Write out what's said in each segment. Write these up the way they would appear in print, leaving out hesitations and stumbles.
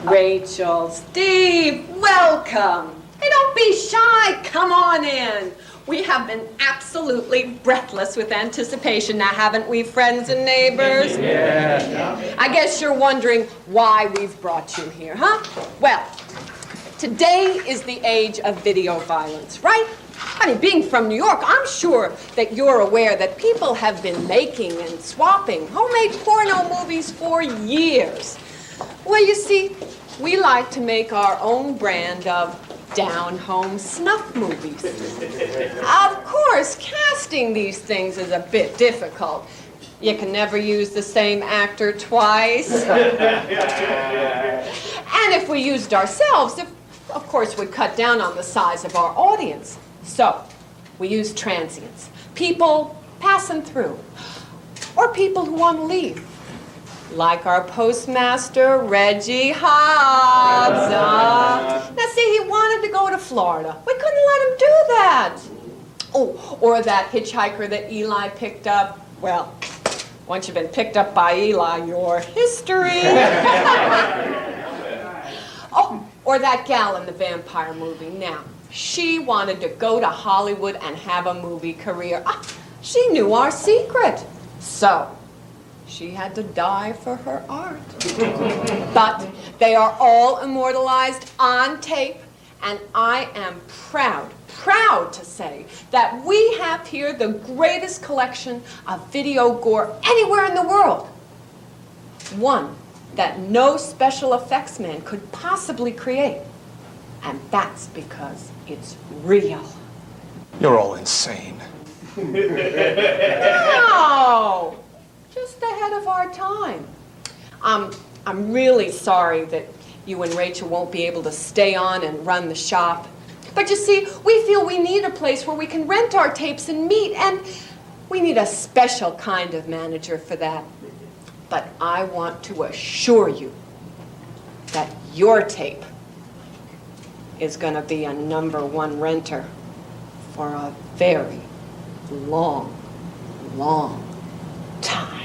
Rachel, Steve, welcome. Hey, don't be shy. Come on in. We have been absolutely breathless with anticipation now, haven't we, friends and neighbors? Yeah. I guess you're wondering why we've brought you here, huh? Well, today is the age of video violence, right? I mean, being from New York, I'm sure that you're aware that people have been making and swapping homemade porno movies for years. Well, you see, we like to make our own brand of down-home snuff movies. Of course, casting these things is a bit difficult. You can never use the same actor twice. And if we used ourselves, of course, we'd cut down on the size of our audience. So, we use transients, people passing through, or people who want to leave. Like our postmaster, Reggie Hobbs. Now see, he wanted to go to Florida. We couldn't let him do that. Oh, or that hitchhiker that Eli picked up. Well, once you've been picked up by Eli, you're history. Oh, or that gal in the vampire movie. Now, she wanted to go to Hollywood and have a movie career. She knew our secret. So, she had to die for her art. But they are all immortalized on tape, and I am proud to say that we have here the greatest collection of video gore anywhere in the world. One that no special effects man could possibly create. And that's because it's real. You're all insane. No! Just ahead of our time. I'm really sorry that you and Rachel won't be able to stay on and run the shop. But you see, we feel we need a place where we can rent our tapes and meet, and we need a special kind of manager for that. But I want to assure you that your tape is going to be a #1 renter for a very long, long time.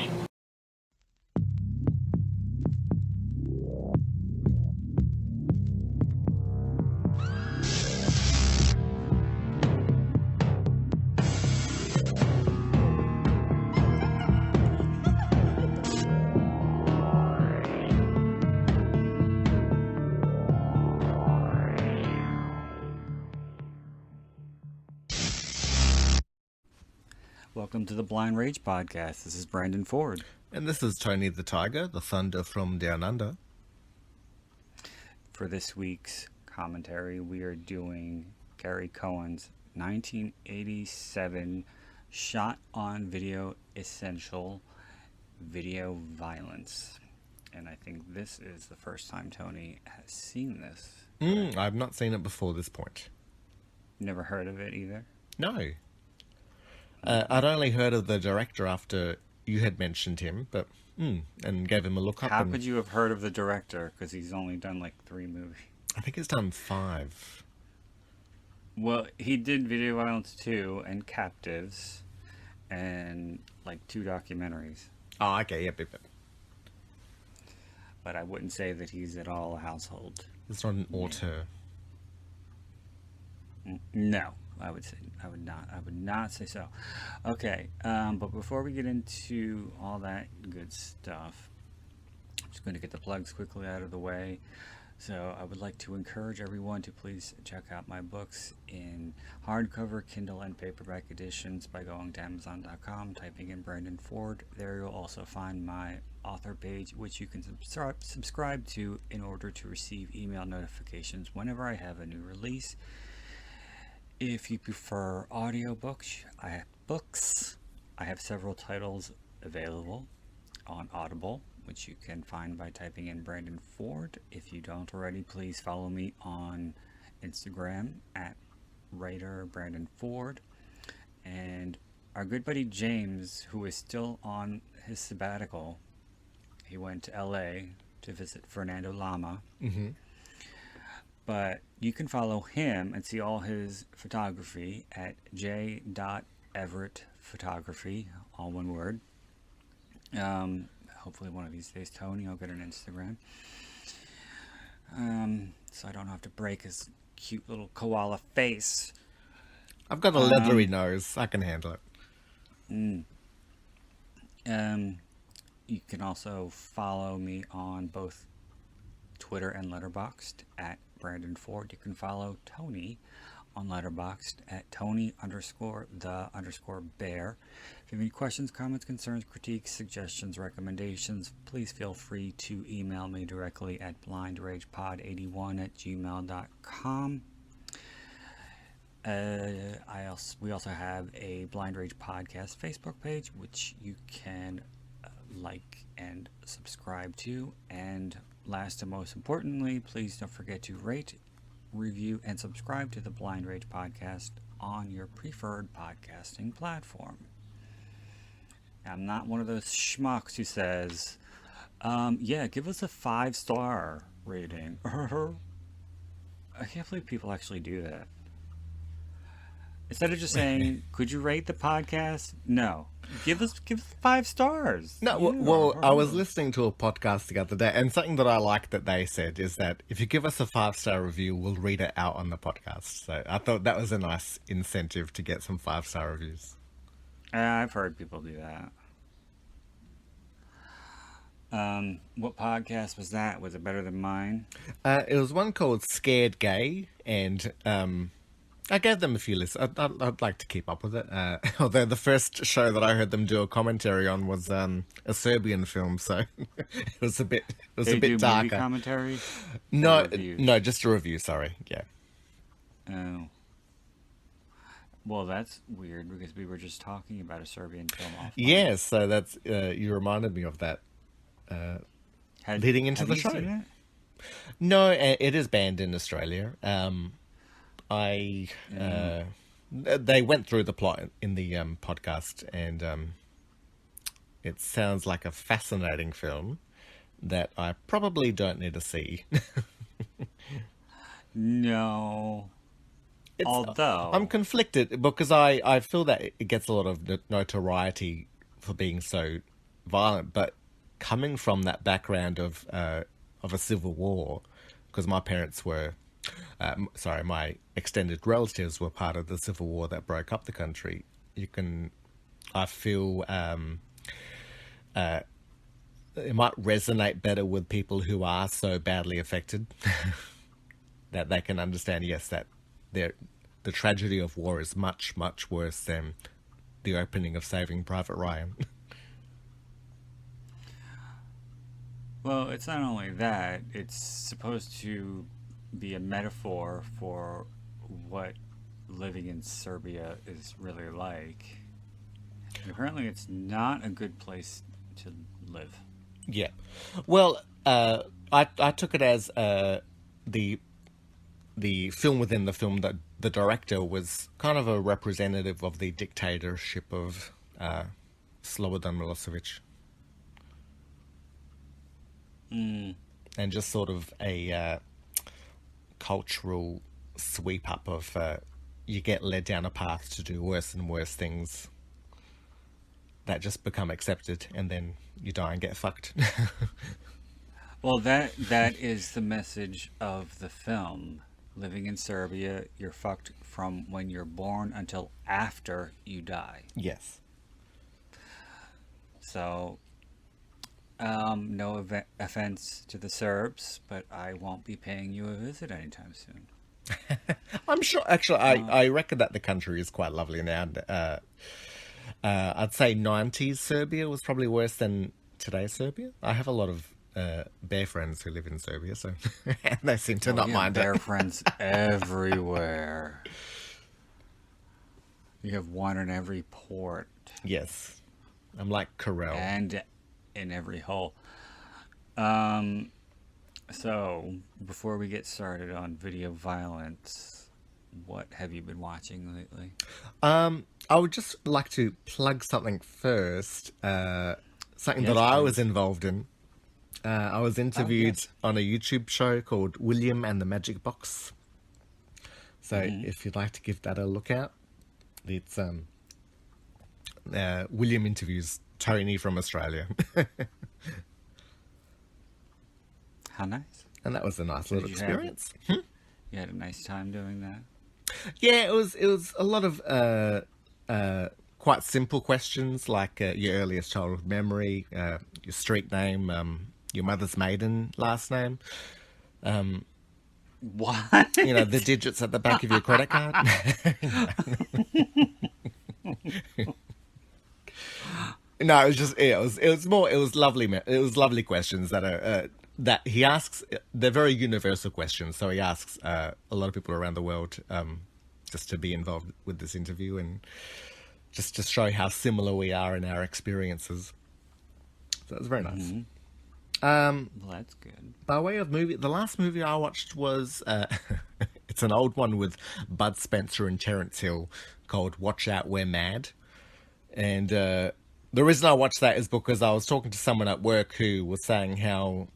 Welcome to the Blind Rage Podcast. This is Brandon Ford. And this is Tony the Tiger, the Thunder from Down Under. For this week's commentary, we are doing Gary Cohen's 1987 shot-on-video essential video violence. And I think this is the first time Tony has seen this. I've not seen it before this point. Never heard of it either? No. I'd only heard of the director after you had mentioned him, but and gave him a look up. How could you have heard of the director? Because he's only done like 3 movies. I think he's done 5. Well, he did Video Violence 2 and Captives and like 2 documentaries. Oh, okay, yep. But I wouldn't say that he's at all a household. It's not an auteur. No, I would not say so. Okay, but before we get into all that good stuff, I'm just going to get the plugs quickly out of the way. So I would like to encourage everyone to please check out my books in hardcover, Kindle, and paperback editions by going to Amazon.com, typing in Brandon Ford. There you'll also find my author page, which you can subscribe to in order to receive email notifications whenever I have a new release. If you prefer audiobooks, I have several titles available on Audible, which you can find by typing in Brandon Ford. If you don't already, please follow me on Instagram at writer Brandon Ford. And our good buddy James, who is still on his sabbatical, he went to LA to visit Fernando Lama. Mm-hmm. But you can follow him and see all his photography at j.everettphotography, all one word. Hopefully one of these days, Tony, I'll get an Instagram. so I don't have to break his cute little koala face. I've got a leathery nose. I can handle it. You can also follow me on both Twitter and Letterboxd at Brandon Ford. You can follow Tony on Letterboxd at Tony_the_bear. If you have any questions, comments, concerns, critiques, suggestions, recommendations, please feel free to email me directly at blindragepod81@gmail.com. We also have a Blind Rage Podcast Facebook page, which you can like and subscribe to. And last and most importantly, please don't forget to rate, review, and subscribe to the Blind Rage Podcast on your preferred podcasting platform. I'm not one of those schmucks who says, yeah, give us a 5-star rating. I can't believe people actually do that. Instead of just saying, could you rate the podcast? No. Give us 5 stars. No, well, I was listening to a podcast the other day, and something that I liked that they said is that if you give us a 5-star review, we'll read it out on the podcast. So I thought that was a nice incentive to get some 5-star reviews. I've heard people do that. What podcast was that? Was it better than mine? It was one called Scared Gay, and I gave them a few lists. I'd like to keep up with it. Although the first show that I heard them do a commentary on was a Serbian film, so it was a bit darker. Movie commentary? No, just a review. Sorry, yeah. Oh. Well, that's weird because we were just talking about a Serbian film. Yeah, so that's you reminded me of that. Leading into the show. Seen it? No, it is banned in Australia. They went through the plot in the podcast, and it sounds like a fascinating film that I probably don't need to see. No. Although I'm conflicted because I feel that it gets a lot of notoriety for being so violent, but coming from that background of a civil war, because my parents were, my extended relatives were part of the civil war that broke up the country. I feel it might resonate better with people who are so badly affected that they can understand, yes, that the tragedy of war is much, much worse than the opening of Saving Private Ryan. Well, it's not only that, it's supposed to be a metaphor for what living in Serbia is really like. And apparently it's not a good place to live. Yeah. Well, I took it as the film within the film that the director was kind of a representative of the dictatorship of Slobodan Milosevic. And just sort of a cultural sweep up of you get led down a path to do worse and worse things that just become accepted, and then you die and get fucked. Well, that is the message of the film. Living in Serbia, you're fucked from when you're born until after you die. Yes. So, no offense to the Serbs, but I won't be paying you a visit anytime soon. I'm sure, actually, I reckon that the country is quite lovely now. I'd say 90s Serbia was probably worse than today's Serbia. I have a lot of bear friends who live in Serbia, so and they seem to not mind bear it. friends everywhere. You have one in every port. Yes. I'm like Carell. And in every hole. So, before we get started on video violence, what have you been watching lately? I would just like to plug something first. Something Yes, that I please. was involved in. I was interviewed on a YouTube show called William and the Magic Box. So if you'd like to give that a look out, it's William interviews Tony from Australia. How nice. And that was a nice little Did you have experience. you had a nice time doing that? Yeah, it was a lot of quite simple questions like your earliest childhood memory, your street name, your mother's maiden last name, What? the digits at the back of your credit card. No, it was just it was lovely it was lovely questions that are that he asks. They're very universal questions, so he asks a lot of people around the world just to be involved with this interview and just to show how similar we are in our experiences. So it was very nice. Well, that's good. By way of movie, the last movie I watched was it's an old one with Bud Spencer and Terence Hill called Watch Out, We're Mad. And the reason I watched that is because I was talking to someone at work who was saying how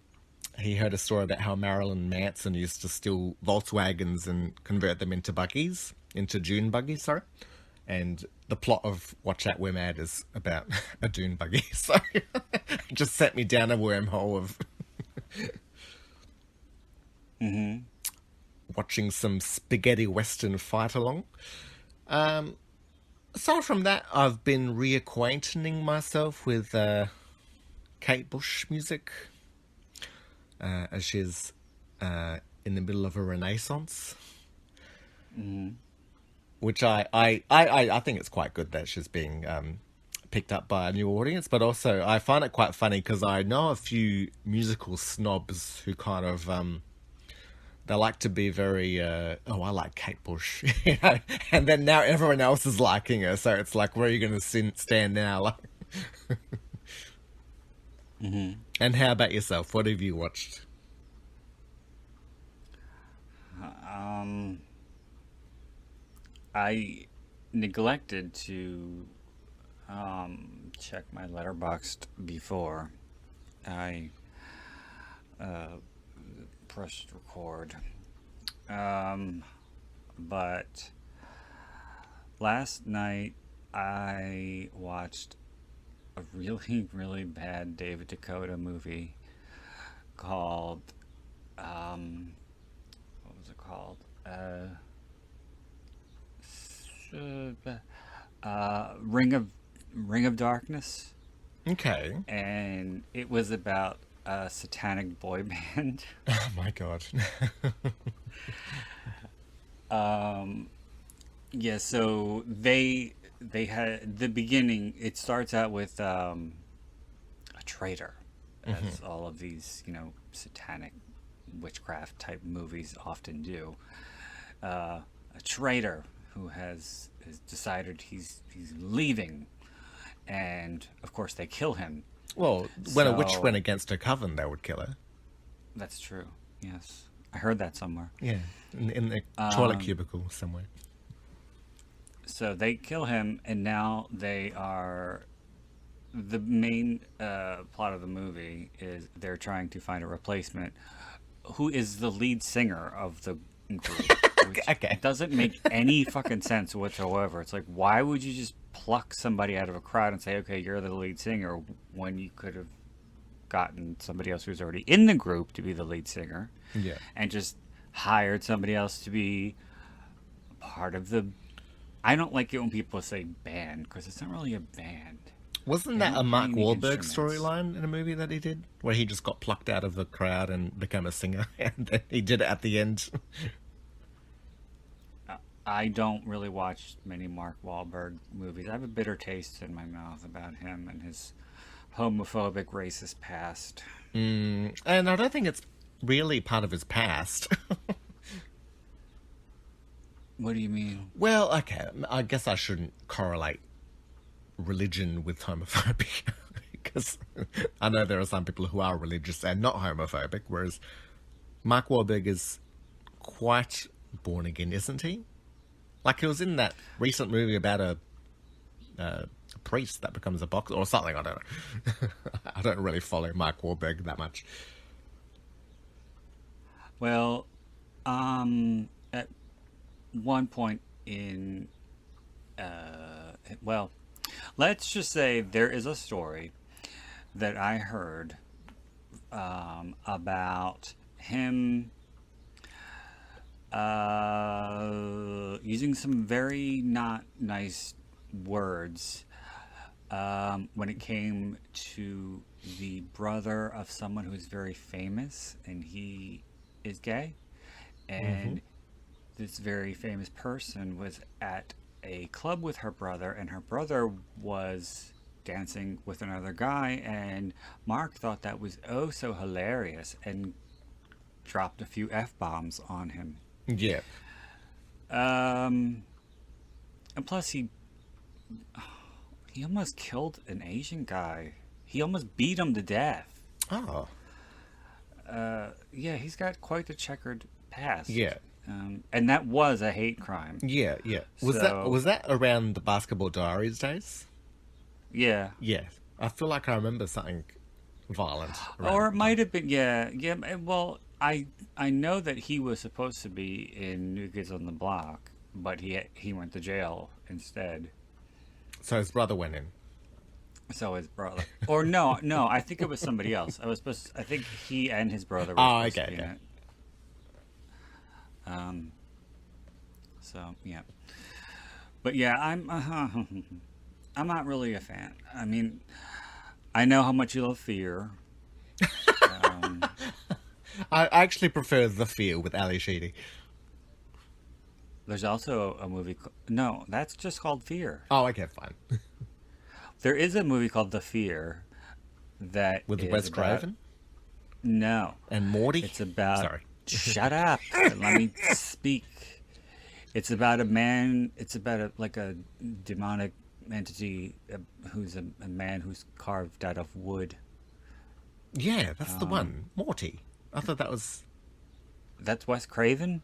he heard a story about how Marilyn Manson used to steal Volkswagens and convert them into buggies, into dune buggies, sorry. And the plot of Watch Out, We're Mad is about a dune buggy. So it just sent me down a wormhole of watching some spaghetti western fight along. Aside from that, I've been reacquainting myself with Kate Bush music, as she's in the middle of a renaissance. Which I think it's quite good that she's being picked up by a new audience, but also I find it quite funny because I know a few musical snobs who kind of they like to be very I like Kate Bush, and then now everyone else is liking her, so it's like, where are you going to stand now? Like, And how about yourself? What have you watched? I neglected to check my letterboxd before I pressed record. But last night I watched a really, really bad David Dakota movie called, what was it called? Ring of Darkness, Okay. and it was about a satanic boy band. Oh my god. Yeah, so they had the beginning. It starts out with a traitor, as all of these satanic witchcraft type movies often do. A traitor who has decided he's leaving, and of course they kill him. Well, when a witch So went against her coven, they would kill her. that's true. Yes, I heard that somewhere. Yeah, in the toilet cubicle somewhere. So they kill him, and now they are. The main plot of the movie is they're trying to find a replacement who is the lead singer of the group, which Okay. doesn't make any fucking sense whatsoever. It's like, why would you just pluck somebody out of a crowd and say, okay, you're the lead singer, when you could have gotten somebody else who's already in the group to be the lead singer, Yeah. and just hired somebody else to be part of the. I don't like it when people say band, because it's not really a band. Wasn't They that a don't Mark play any Wahlberg instruments. storyline in a movie that he did, where he just got plucked out of the crowd and became a singer, and then he did it at the end? I don't really watch many Mark Wahlberg movies. I have a bitter taste in my mouth about him and his homophobic, racist past. And I don't think it's really part of his past. What do you mean? Well, okay, I guess I shouldn't correlate religion with homophobia, because I know there are some people who are religious and not homophobic, whereas Mark Wahlberg is quite born again, isn't he? Like, he was in that recent movie about a priest that becomes a boxer or something. I don't know. I don't really follow Mark Wahlberg that much. Well, at one point in, well, let's just say there is a story that I heard about him using some very not nice words when it came to the brother of someone who's very famous, and he is gay. And this very famous person was at a club with her brother, and her brother was dancing with another guy, and Mark thought that was oh so hilarious and dropped a few F-bombs on him. Yeah. And plus he almost killed an Asian guy. He almost beat him to death. Oh. Yeah, he's got quite the checkered past. Yeah. And that was a hate crime. Yeah, yeah. So- Was that around the Basketball Diaries days? Yeah. Yeah. I feel like I remember something violent. Or it might have been, yeah. Well, I know that he was supposed to be in New Kids on the Block, but he went to jail instead. So his brother went in. So his brother, or no, I think it was somebody else. I think he and his brother were Oh, supposed to okay, be in okay. it. So yeah, but yeah, I'm not really a fan. I mean, I know how much you love Fear. I actually prefer The Fear with Ali Sheedy. There's also a movie. No, that's just called Fear. Oh, okay, fine. There is a movie called The Fear that With is Wes about- Craven No, and Morty. it's about. Sorry. Shut up. Let me speak. It's about a man. It's about a demonic entity who's a man who's carved out of wood. Yeah, that's the one. Morty. I thought that was... That's Wes Craven.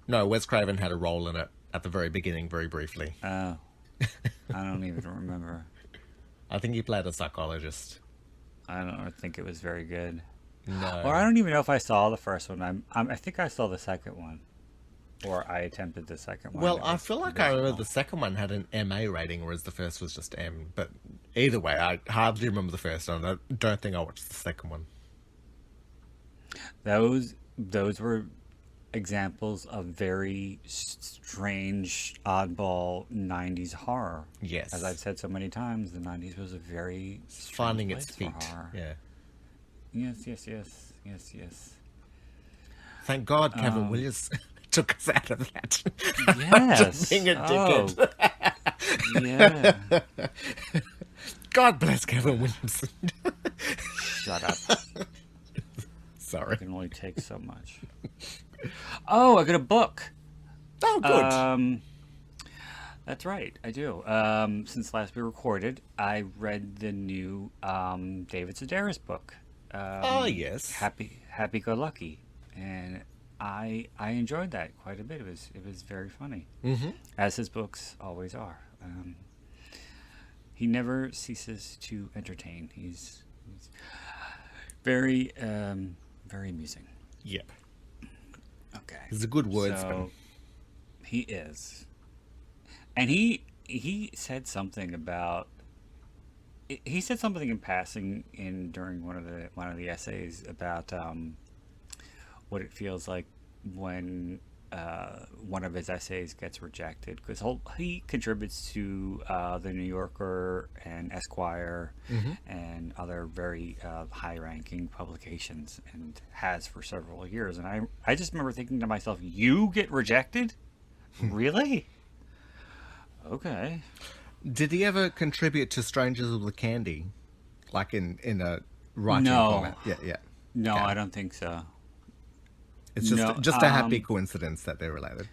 No, Wes Craven had a role in it at the very beginning, very briefly. Oh, I don't even remember. I think he played a psychologist. I don't think it was very good. No. Or I don't even know if I saw the first one. I think I saw the second one, or I attempted the second one. Well, It I was feel like I remember abysmal. the second one had an MA rating, whereas the first was just M. But either way, I hardly remember the first one. I don't think I watched the second one. Those were examples of very strange, oddball 90s horror. Yes. As I've said so many times, the 90s was a very strange Finding its place feet. for horror. Yeah. Yes. Thank God Kevin Williams took us out of that. Yes. Just being a dickhead. Yeah. God bless Kevin Williams. Shut up. Sorry. I can only take so much. Oh, I got a book. Oh, good. That's right, I do. Since last we recorded, I read the new David Sedaris book. Yes. Happy Go Lucky, and I enjoyed that quite a bit. It was very funny, as his books always are. He never ceases to entertain. He's very very amusing. Yep. Okay. He's a good wordsman. So, he is. And he said something about he said something in passing during one of the essays about what it feels like when one of his essays gets rejected, because he contributes to the New Yorker and Esquire and other very high-ranking publications, and has for several years. And I just remember thinking to myself, "You get rejected? Really? Okay." Did he ever contribute to Strangers with Candy? Like in a writing No. format? Yeah. No, Okay. I don't think so. It's just No, just a happy coincidence that they're related.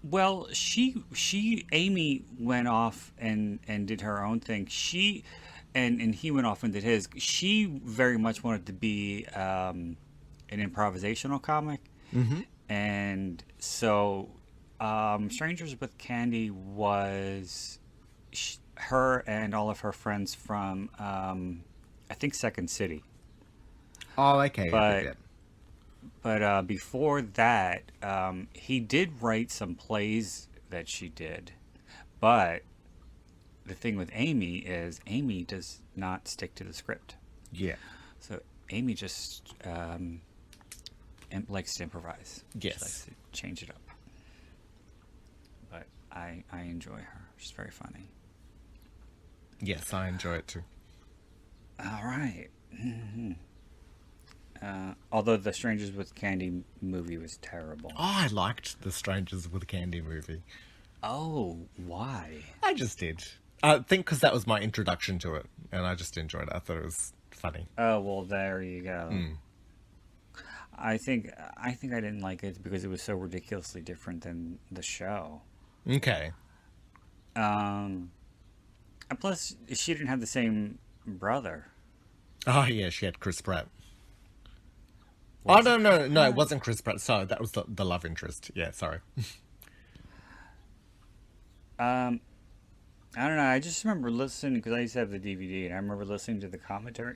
Well, Amy went off and did her own thing. She and he went off and did his. She very much wanted to be an improvisational comic, and so Strangers with Candy was her and all of her friends from I think Second City. Oh, okay. But- yeah. But before that, he did write some plays that she did. But the thing with Amy is Amy does not stick to the script. Yeah. So Amy just likes to improvise. Yes. She likes to change it up. But I enjoy her. She's very funny. Yes, I enjoy it too. All right. Although the Strangers with Candy movie was terrible. Oh, I liked the Strangers with Candy movie. Oh, why? I just did. I think because that was my introduction to it, and I just enjoyed it. I thought it was funny. Oh, well, there you go. I think I didn't like it because it was so ridiculously different than the show. Okay. And plus, she didn't have the same brother. Oh, yeah, she had Chris Pratt. Oh, no, it wasn't Chris Pratt. Sorry, that was the love interest. Yeah, sorry. I don't know. I just remember listening because I used to have the DVD, and I remember listening to the commentary,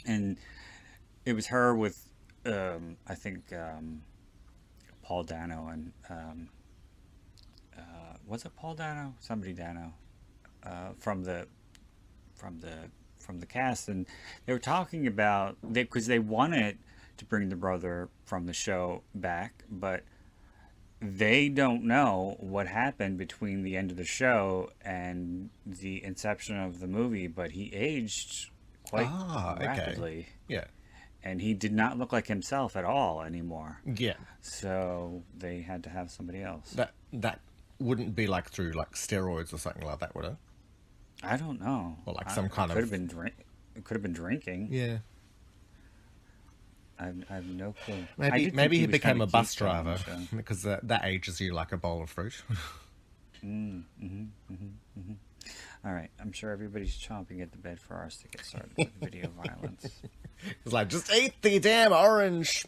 and it was her with, I think, Paul Dano and was it Paul Dano? Somebody Dano, from the cast, and they were talking about because they wanted to bring the brother from the show back, but they don't know what happened between the end of the show and the inception of the movie, but he aged quite rapidly. Yeah. And he did not look like himself at all anymore. Yeah. So they had to have somebody else. That wouldn't be like through like steroids or something like that, would it? I don't know. Or like some kind could of... have been it could have been drinking. Yeah. I have no clue. Maybe he was became kinda a bus cute on the driver show. because that ages you like a bowl of fruit. All right, I'm sure everybody's chomping at the bed for us to get started with video violence. It's like, just eat the damn orange.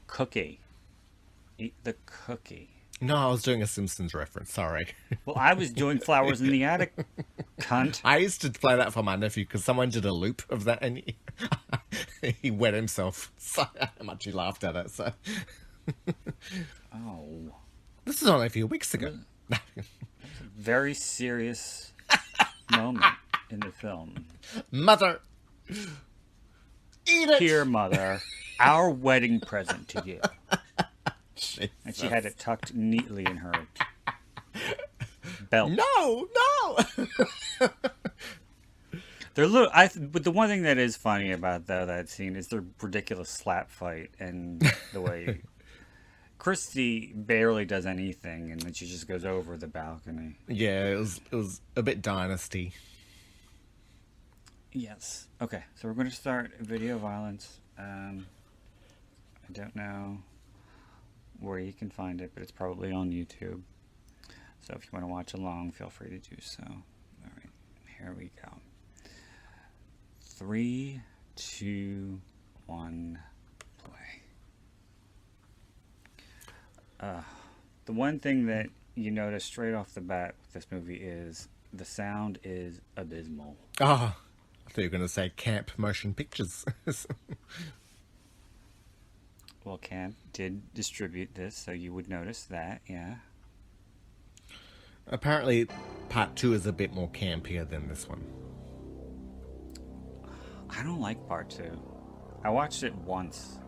Cookie. Eat the cookie. No, I was doing a Simpsons reference. Sorry. Well, I was doing Flowers in the Attic, cunt. I used to play that for my nephew because someone did a loop of that and he wet himself. So how much he laughed at it. So Oh. this is only a few weeks ago. Very serious moment in the film. Mother, eat it. Here, Mother, our wedding present to you. Jesus. And she had it tucked neatly in her belt. No. They're but the one thing that is funny about that scene is the ridiculous slap fight and the way Christy barely does anything, and then she just goes over the balcony. Yeah, it was a bit Dynasty. Yes. Okay, so we're going to start video violence. I don't know where you can find it, but it's probably on YouTube. So if you want to watch along, feel free to do so. All right, here we go. 3, 2, 1, play. The one thing that you notice straight off the bat with this movie is the sound is abysmal. Ah, I thought you were going to say Camp Motion Pictures. Well, Camp did distribute this, so you would notice that, yeah. Apparently, part 2 is a bit more campier than this one. I don't like part 2. I watched it once.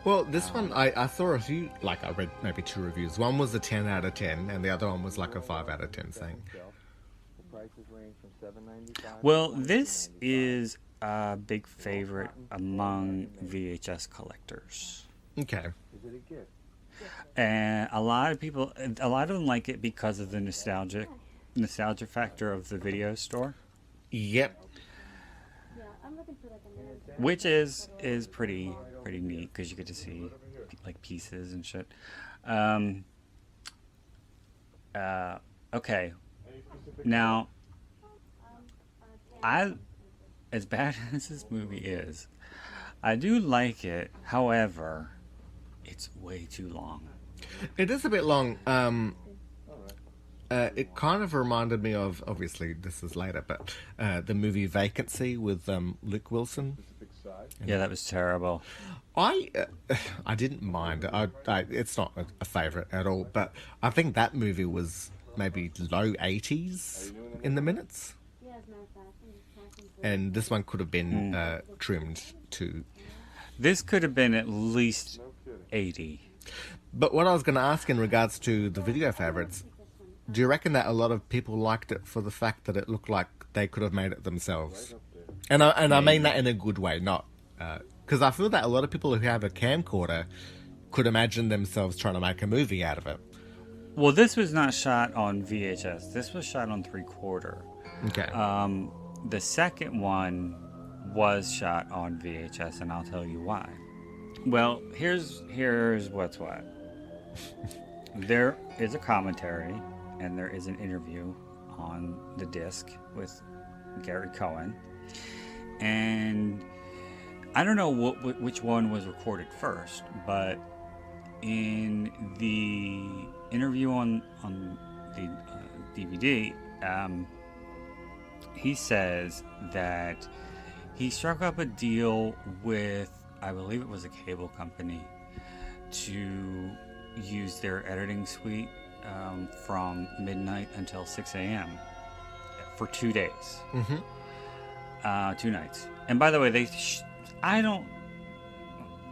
Well, this one, I saw a few, like I read maybe 2 reviews. One was a 10 out of 10, and the other one was like a 5 out of 10 saying. Well, this is a big favorite among VHS collectors. Okay. And a lot of them like it because of the nostalgia factor of the video store. Yep. Which is pretty neat because you get to see like pieces and shit. Okay. Now, as bad as this movie is, I do like it. However, it's way too long. It is a bit long. It kind of reminded me of, obviously this is later, but the movie Vacancy with Luke Wilson. Yeah, that was terrible. I didn't mind. It's not a favourite at all, but I think that movie was maybe low 80s in the minutes. And this one could have been trimmed to. This could have been at least 80. But what I was going to ask in regards to the video favorites, do you reckon that a lot of people liked it for the fact that it looked like they could have made it themselves? And I mean that in a good way, not... Because I feel that a lot of people who have a camcorder could imagine themselves trying to make a movie out of it. Well, this was not shot on VHS. This was shot on 3/4. Okay. The second one was shot on VHS, and I'll tell you why. Well, here's what's what. There is a commentary, and there is an interview on the disc with Gary Cohen. And I don't know which one was recorded first, but in the interview on the DVD, he says that he struck up a deal with, I believe it was a cable company, to use their editing suite from midnight until 6 a.m. for 2 days. 2 nights. And by the way,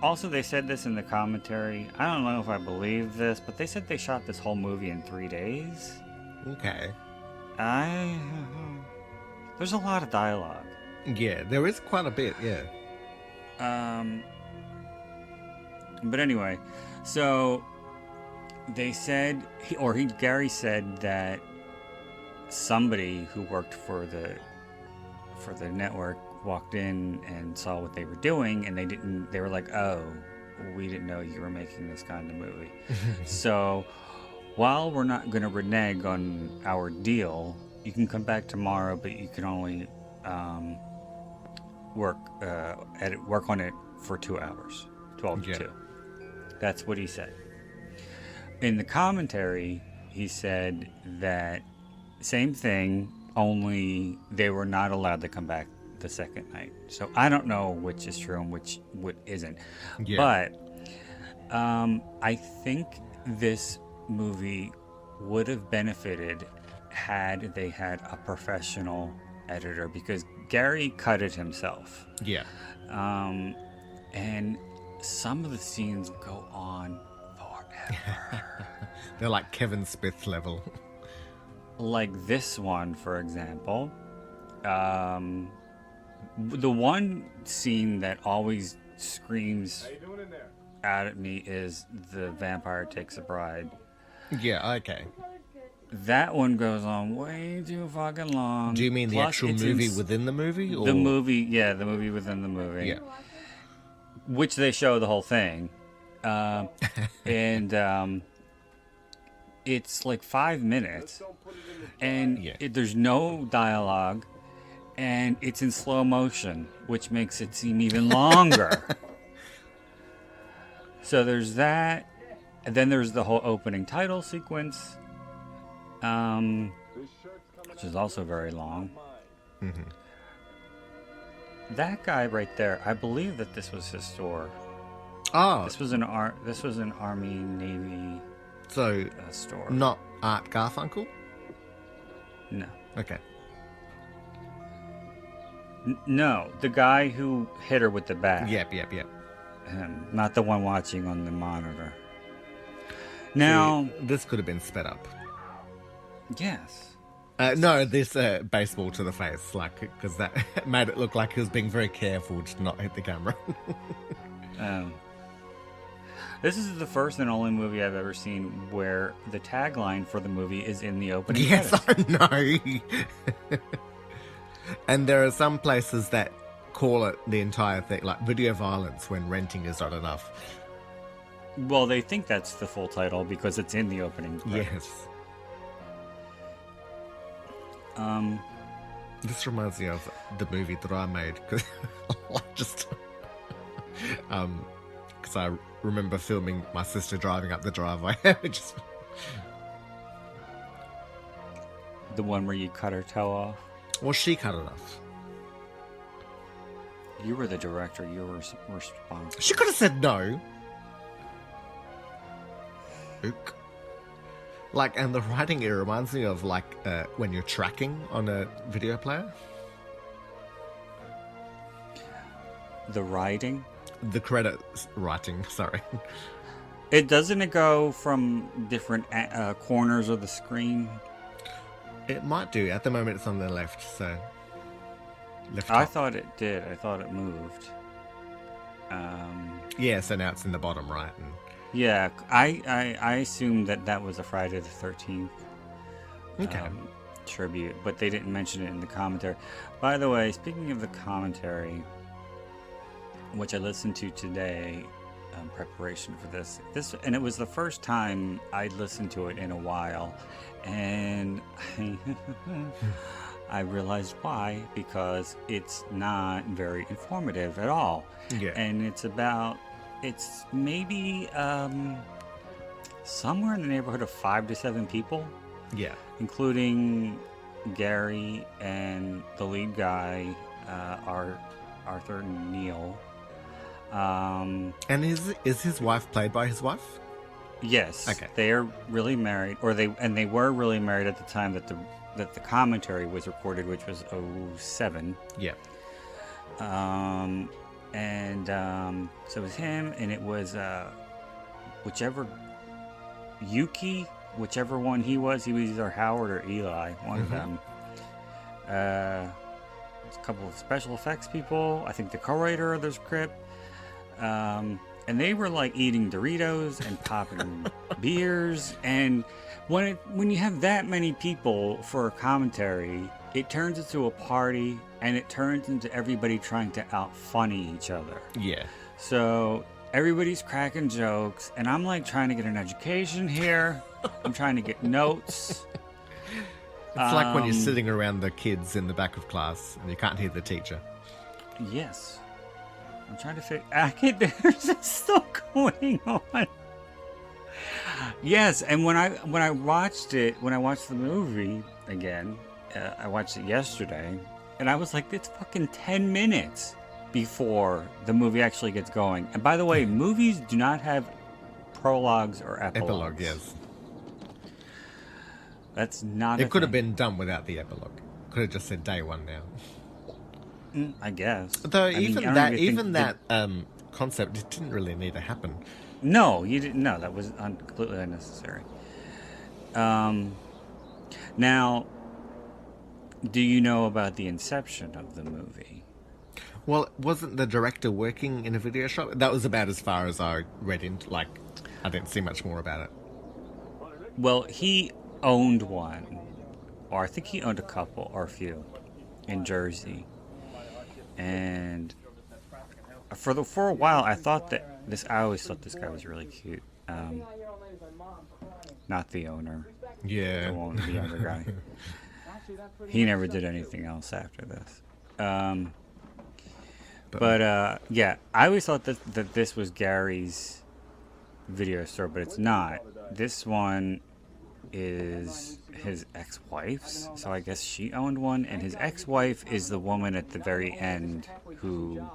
also, they said this in the commentary. I don't know if I believe this, but they said they shot this whole movie in 3 days. Okay. There's a lot of dialogue. Yeah, there is quite a bit, yeah. But anyway, so they said, Gary said that somebody who worked for the network walked in and saw what they were doing, and they were like, oh, we didn't know you were making this kind of movie. So while we're not going to renege on our deal, you can come back tomorrow, but you can only work on it for 2 hours, 12 to 2. That's what he said. In the commentary, he said that same thing, only they were not allowed to come back the second night. So I don't know which is true and which isn't. Yeah. But I think this movie would have benefited had they had a professional editor, because Gary cut it himself. Yeah. And some of the scenes go on forever. They're like Kevin Smith level. Like this one, for example. The one scene that always screams out at me is the vampire takes a bride. Yeah, okay. That one goes on way too fucking long. Do you mean the actual movie within the movie? Or? The movie within the movie. Yeah. Which they show the whole thing. And it's like 5 minutes. And there's no dialogue. And it's in slow motion, which makes it seem even longer. So there's that. And then there's the whole opening title sequence, which is also very long. Mm-hmm. That guy right there, I believe that this was his store. Oh, this was an Army Navy store. Not Art Garfunkel? No. Okay. No, the guy who hit her with the bat. Yep. Not the one watching on the monitor. Now, this could have been sped up. Yes. No, this baseball to the face, because that made it look like he was being very careful to not hit the camera. This is the first and only movie I've ever seen where the tagline for the movie is in the opening credits. I know. And there are some places that call it the entire thing, like video violence when renting is not enough. Well, they think that's the full title because it's in the opening credits. Yes. This reminds me of the movie that I made, because I remember filming my sister driving up the driveway. The one where you cut her toe off? Well, she cut it off. You were the director. You were responsible. She could have said no. Ook. Like, and the writing, it reminds me of, like, when you're tracking on a video player. The writing? The credit writing, sorry. It doesn't it go from different corners of the screen? It might do. At the moment, it's on the left, so... Left I top. thought it did. I thought it moved. Yeah, so now it's in the bottom right. And... Yeah, I assumed that was a Friday the 13th Okay. tribute, but they didn't mention it in the commentary. By the way, speaking of the commentary, which I listened to today in preparation for this, and it was the first time I'd listened to it in a while, and I realized why, because it's not very informative at all. Yeah. And it's maybe somewhere in the neighborhood of 5 to 7 people, Yeah. including Gary and the lead guy, Arthur Neal. And is his wife played by his wife? Yes. Okay. They are really married, they were really married at the time that the commentary was recorded, which was 07. Yeah. So it was him, and it was whichever one he was either Howard or Eli, one of them. A couple of special effects people, I think the co-writer of the script, and they were like eating Doritos and popping beers, and when you have that many people for a commentary, it turns into a party, and it turns into everybody trying to out-funny each other. Yeah. So everybody's cracking jokes, and I'm like trying to get an education here. I'm trying to get notes. It's like when you're sitting around the kids in the back of class and you can't hear the teacher. Yes. I'm trying to figure... There's still going on. Yes, and when I watched the movie again, I watched it yesterday, and I was like, it's fucking 10 minutes before the movie actually gets going. And by the way, movies do not have prologues or epilogues. Epilogue, yes. That's not It could have been done without the epilogue. Could have just said day one now. I guess. Though I mean, even I don't even think that concept, it didn't really need to happen. No, you didn't. No, that was completely unnecessary. Now, do you know about the inception of the movie? Well, wasn't the director working in a video shop? That was about as far as I read into. Like, I didn't see much more about it. Well, he owned one, or I think he owned a couple or a few in Jersey, and for a while I thought I always thought this guy was really cute. Not the owner, Yeah. the younger guy. He never did anything else after this. Yeah, I always thought that this was Gary's video store, but it's not. This one is his ex-wife's, so I guess she owned one, and his ex-wife is the woman at the very end who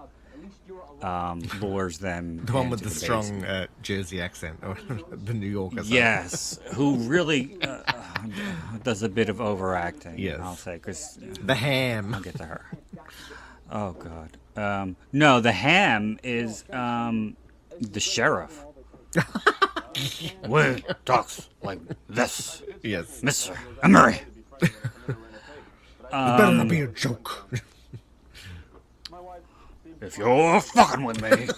lures them. The one with into the strong basement. Jersey accent, or the New Yorker. Yes, who really does a bit of overacting. Yes. I'll say, because The Ham. I'll get to her. Oh God, no, the Ham is the sheriff. We talks like this, Yes. Mr. Emery. It better not be a joke. If you're fucking with me.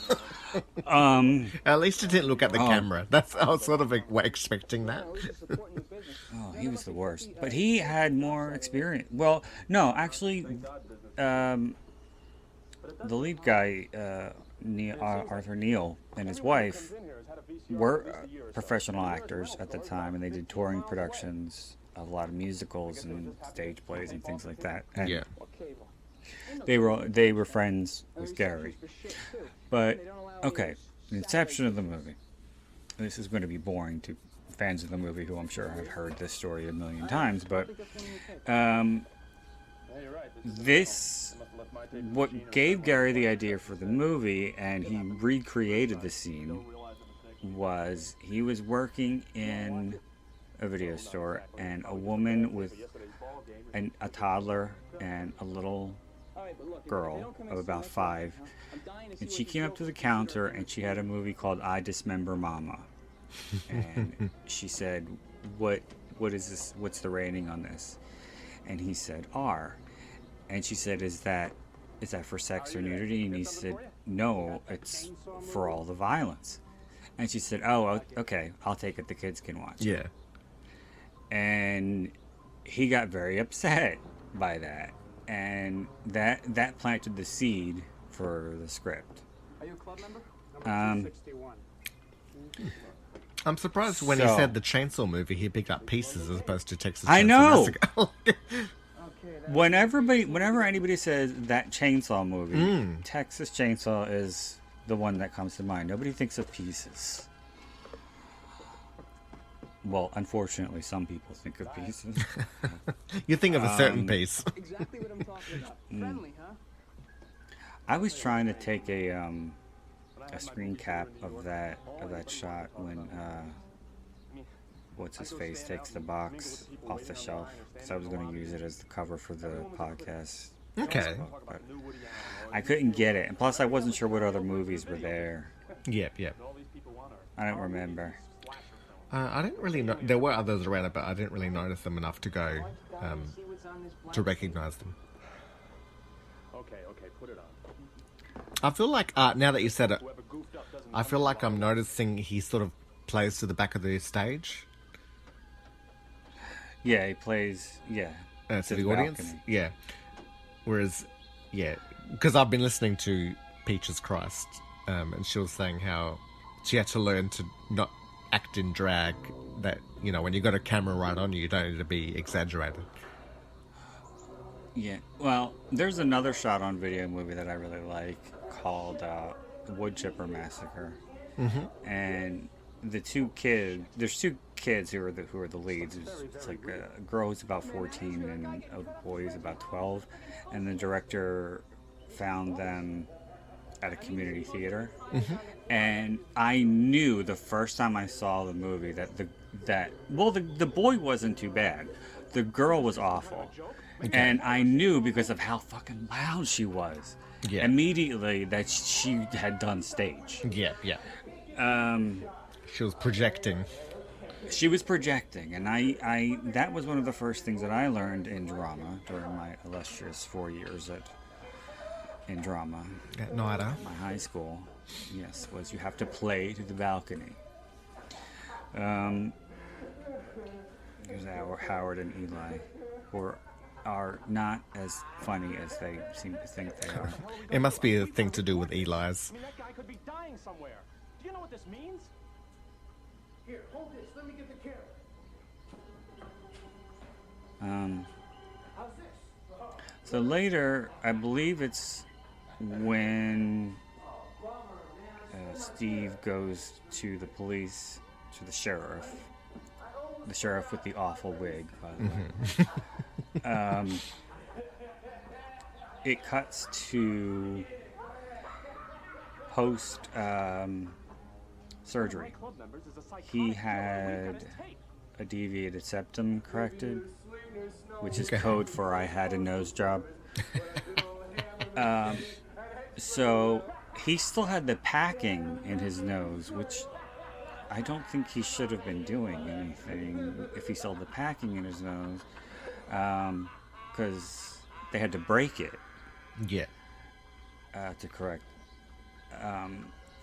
At least it didn't look at the camera. I was sort of expecting that. Oh, he was the worst. But he had more experience. Well, no, actually, the lead guy, Arthur Neal, and his wife were professional actors at the time, and they did touring productions of a lot of musicals and stage plays and things like that. And Yeah. they were friends with Gary. But okay, the inception of the movie. This is going to be boring to fans of the movie who I'm sure have heard this story a million times, but what gave Gary the idea for the movie, and he recreated the scene, was he was working in a video store, and a woman with a toddler and a little girl of about 5, and she came up to the counter and she had a movie called I Dismember Mama, and she said, what is this, what's the rating on this? And he said R, and she said, is that for sex or nudity? And he said, no, it's for all the violence. And she said, oh, okay, I'll take it, the kids can watch it. Yeah. And he got very upset by that, and that planted the seed for the script. Are you a club member? I'm surprised when he So- said the Chainsaw movie, he picked up Pieces as opposed to Texas Chainsaw I know! Massacre. Whenever anybody says that Chainsaw movie, Texas Chainsaw is the one that comes to mind. Nobody thinks of Pieces. Well, unfortunately, some people think of Pieces. You think of a certain piece. Exactly what I'm talking about. Friendly, huh? I was trying to take a screen cap of that shot when what's his face takes the box off the shelf, because I was going to use it as the cover for the podcast. Okay. But I couldn't get it, and plus I wasn't sure what other movies were there. Yep. I don't remember. I didn't really know. There were others around it, but I didn't really notice them enough to go to recognize them. Okay, put it on. I feel like, now that you said it, I feel like I'm noticing he sort of plays to the back of the stage. Yeah, he plays. Yeah, To the audience. balcony. Yeah. Whereas, yeah, because I've been listening to Peaches Christ, and she was saying how she had to learn to not act in drag, that, you know, when you got a camera right on you, you don't need to be exaggerated. Yeah. Well, there's another shot on video movie that I really like called Wood Chipper Massacre, and there's two kids who are the leads. It's like a girl who's about 14 and a boy who's about 12, and the director found them at a community theater, and I knew the first time I saw the movie that the boy wasn't too bad, the girl was awful, and I knew because of how fucking loud she was. Yeah. Immediately that she had done stage. Yeah. She was projecting. She was projecting, and I that was one of the first things that I learned in drama during my illustrious 4 years in drama At NIDA. my high school. Yes, was you have to play to the balcony. Because Howard and Eli are not as funny as they seem to think they are. It must be a thing to do with Eli's. I mean, that guy could be dying somewhere. Do you know what this means? Here, hold this. Let me get the camera. How's this? So later, I believe it's when Steve goes to the police, to the sheriff with the awful wig, by the way. It cuts to post surgery. He had a deviated septum corrected, which is code for I had a nose job. So he still had the packing in his nose, which I don't think he should have been doing anything if he still had the packing in his nose, because they had to break it Yeah. to correct.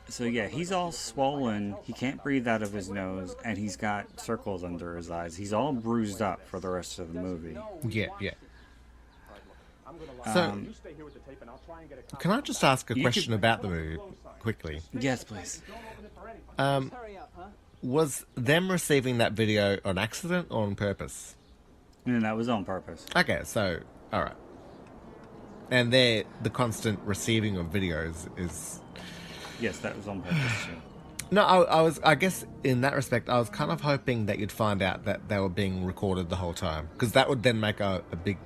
So yeah, he's all swollen. He can't breathe out of his nose, and he's got circles under his eyes. He's all bruised up for the rest of the movie. Yeah. So, So, you stay here with the tape and I'll try and get a copy. can I just ask a You question could- about the movie quickly? Yes, please. Hurry up, huh? Was them receiving that video on accident or on purpose? And that was on purpose. Okay, so, alright. And the constant receiving of videos is... Yes, that was on purpose too. No, I guess in that respect, I was kind of hoping that you'd find out that they were being recorded the whole time. Because that would then make a big...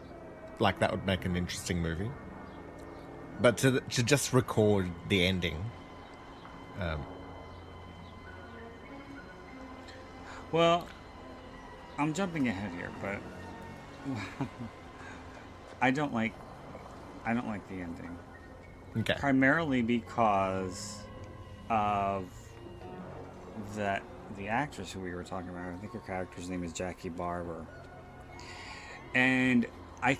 Like, that would make an interesting movie. But to just record the ending... Well, I'm jumping ahead here, but I don't like the ending. Okay. Primarily because of the actress who we were talking about. I think her character's name is Jackie Barber. And I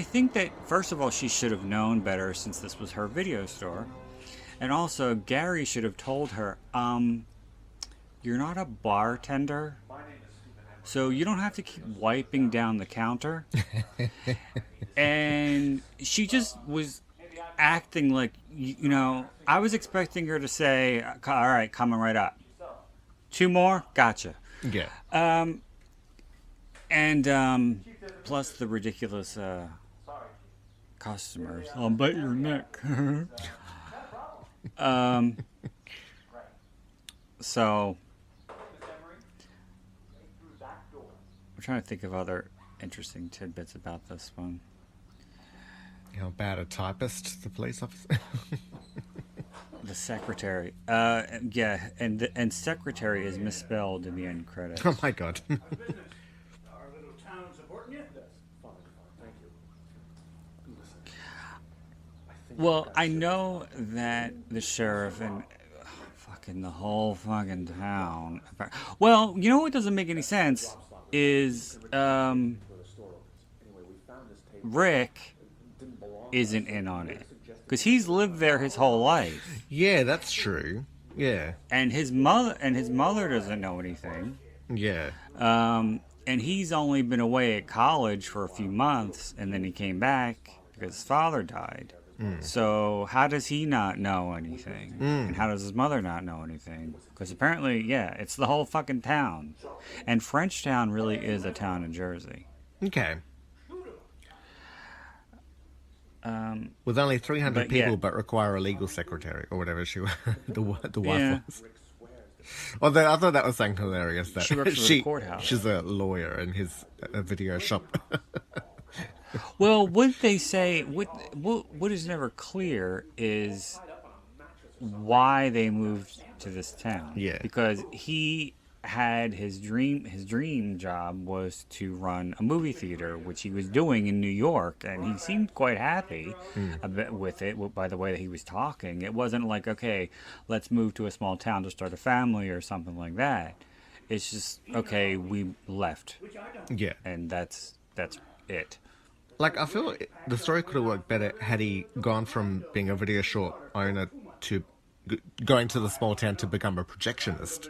think that, first of all, she should have known better since this was her video store. And also, Gary should have told her, you're not a bartender, so you don't have to keep wiping down the counter. And she just was acting like, you know, I was expecting her to say, all right, coming right up. 2 more? Gotcha. Yeah. And plus the ridiculous customers. I'll bite your neck. So I'm trying to think of other interesting tidbits about this one. How bad a typist the police officer? The secretary. Yeah, and secretary is misspelled in the end credits. Oh my god. Our little town supporting you? That's fine, thank you. Listen. Well, I know that the sheriff and fucking the whole fucking town. Well, you know what doesn't make any sense is Rick isn't in on it because he's lived there his whole life. Yeah, that's true. Yeah. And his mother doesn't know anything. Yeah. And he's only been away at college for a few months, and then he came back because his father died. So how does he not know anything? And how does his mother not know anything? Because apparently, yeah, it's the whole fucking town. And Frenchtown really is a town in Jersey. Okay. With only 300 people, yeah. but require a legal secretary or whatever she the wife Yeah. was. Although I thought that was something hilarious. That She works for the courthouse. She's a lawyer in his video shop. Well, what they say, what is never clear is why they moved to this town. Yeah. Because he had his dream job was to run a movie theater, which he was doing in New York, and he seemed quite happy a bit with it by the way that he was talking. It wasn't like, okay, let's move to a small town to start a family or something like that. It's just, okay, we left, Yeah. and that's it. Like, I feel the story could have worked better had he gone from being a video shop owner to going to the small town to become a projectionist.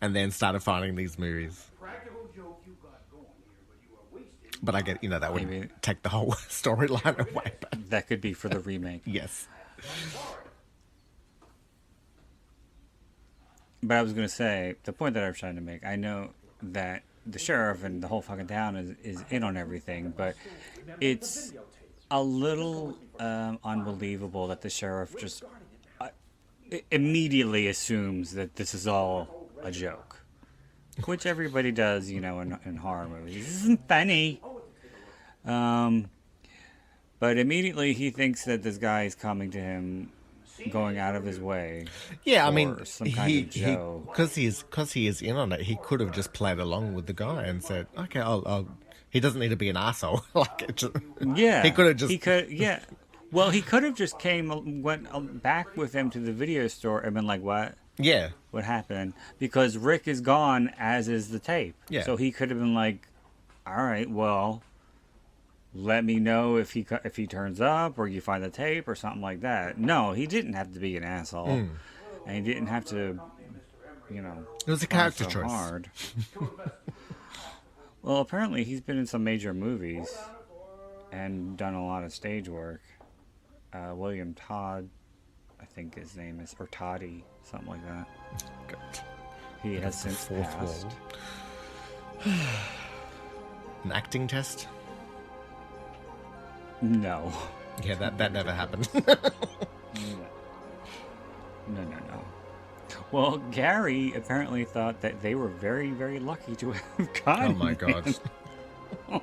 And then started finding these movies. But I get, that would Maybe. take the whole storyline away. But That could be for the remake. yes. But I was going to say, the point that I was trying to make, I know that the sheriff and the whole fucking town is in on everything, but it's a little unbelievable that the sheriff just immediately assumes that this is all a joke. Which everybody does, in horror movies. This isn't funny. But immediately he thinks that this guy is coming to him, going out of his way. Yeah, I for mean, some kind of joke. because he is in on it, he could have just played along with the guy and said, okay, I'll he doesn't need to be an asshole. Like, it just, Yeah, he could have just... He could, yeah. Well, he could have just went back with him to the video store and been like, "What? Yeah. What happened?" Because Rick is gone, as is the tape. Yeah. So he could have been like, "All right, well, let me know if he turns up or you find the tape or something like that." No, he didn't have to be an asshole, and he didn't have to, It was a try character so choice. hard. Well, apparently he's been in some major movies and done a lot of stage work. William Todd, I think his name is, or Toddy, something like that. God. He has since Fourth passed. wall. An acting test? No. Yeah, that never happened. No. Well, Gary apparently thought that they were very, very lucky to have gotten Oh my god. him.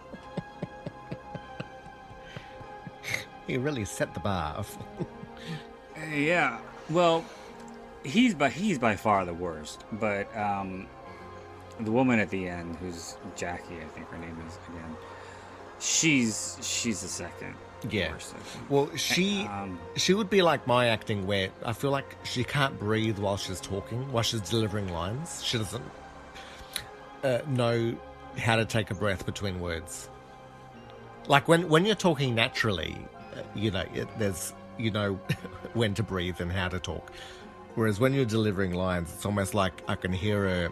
He really set the bar. Yeah. Well, he's by far the worst. But the woman at the end, who's Jackie, I think her name is again. She's the second. Yeah. Worst, I think. Well, she would be like my acting, where I feel like she can't breathe while she's talking, while she's delivering lines. She doesn't know how to take a breath between words. Like when you're talking naturally, there's when to breathe and how to talk. Whereas when you're delivering lines, it's almost like I can hear her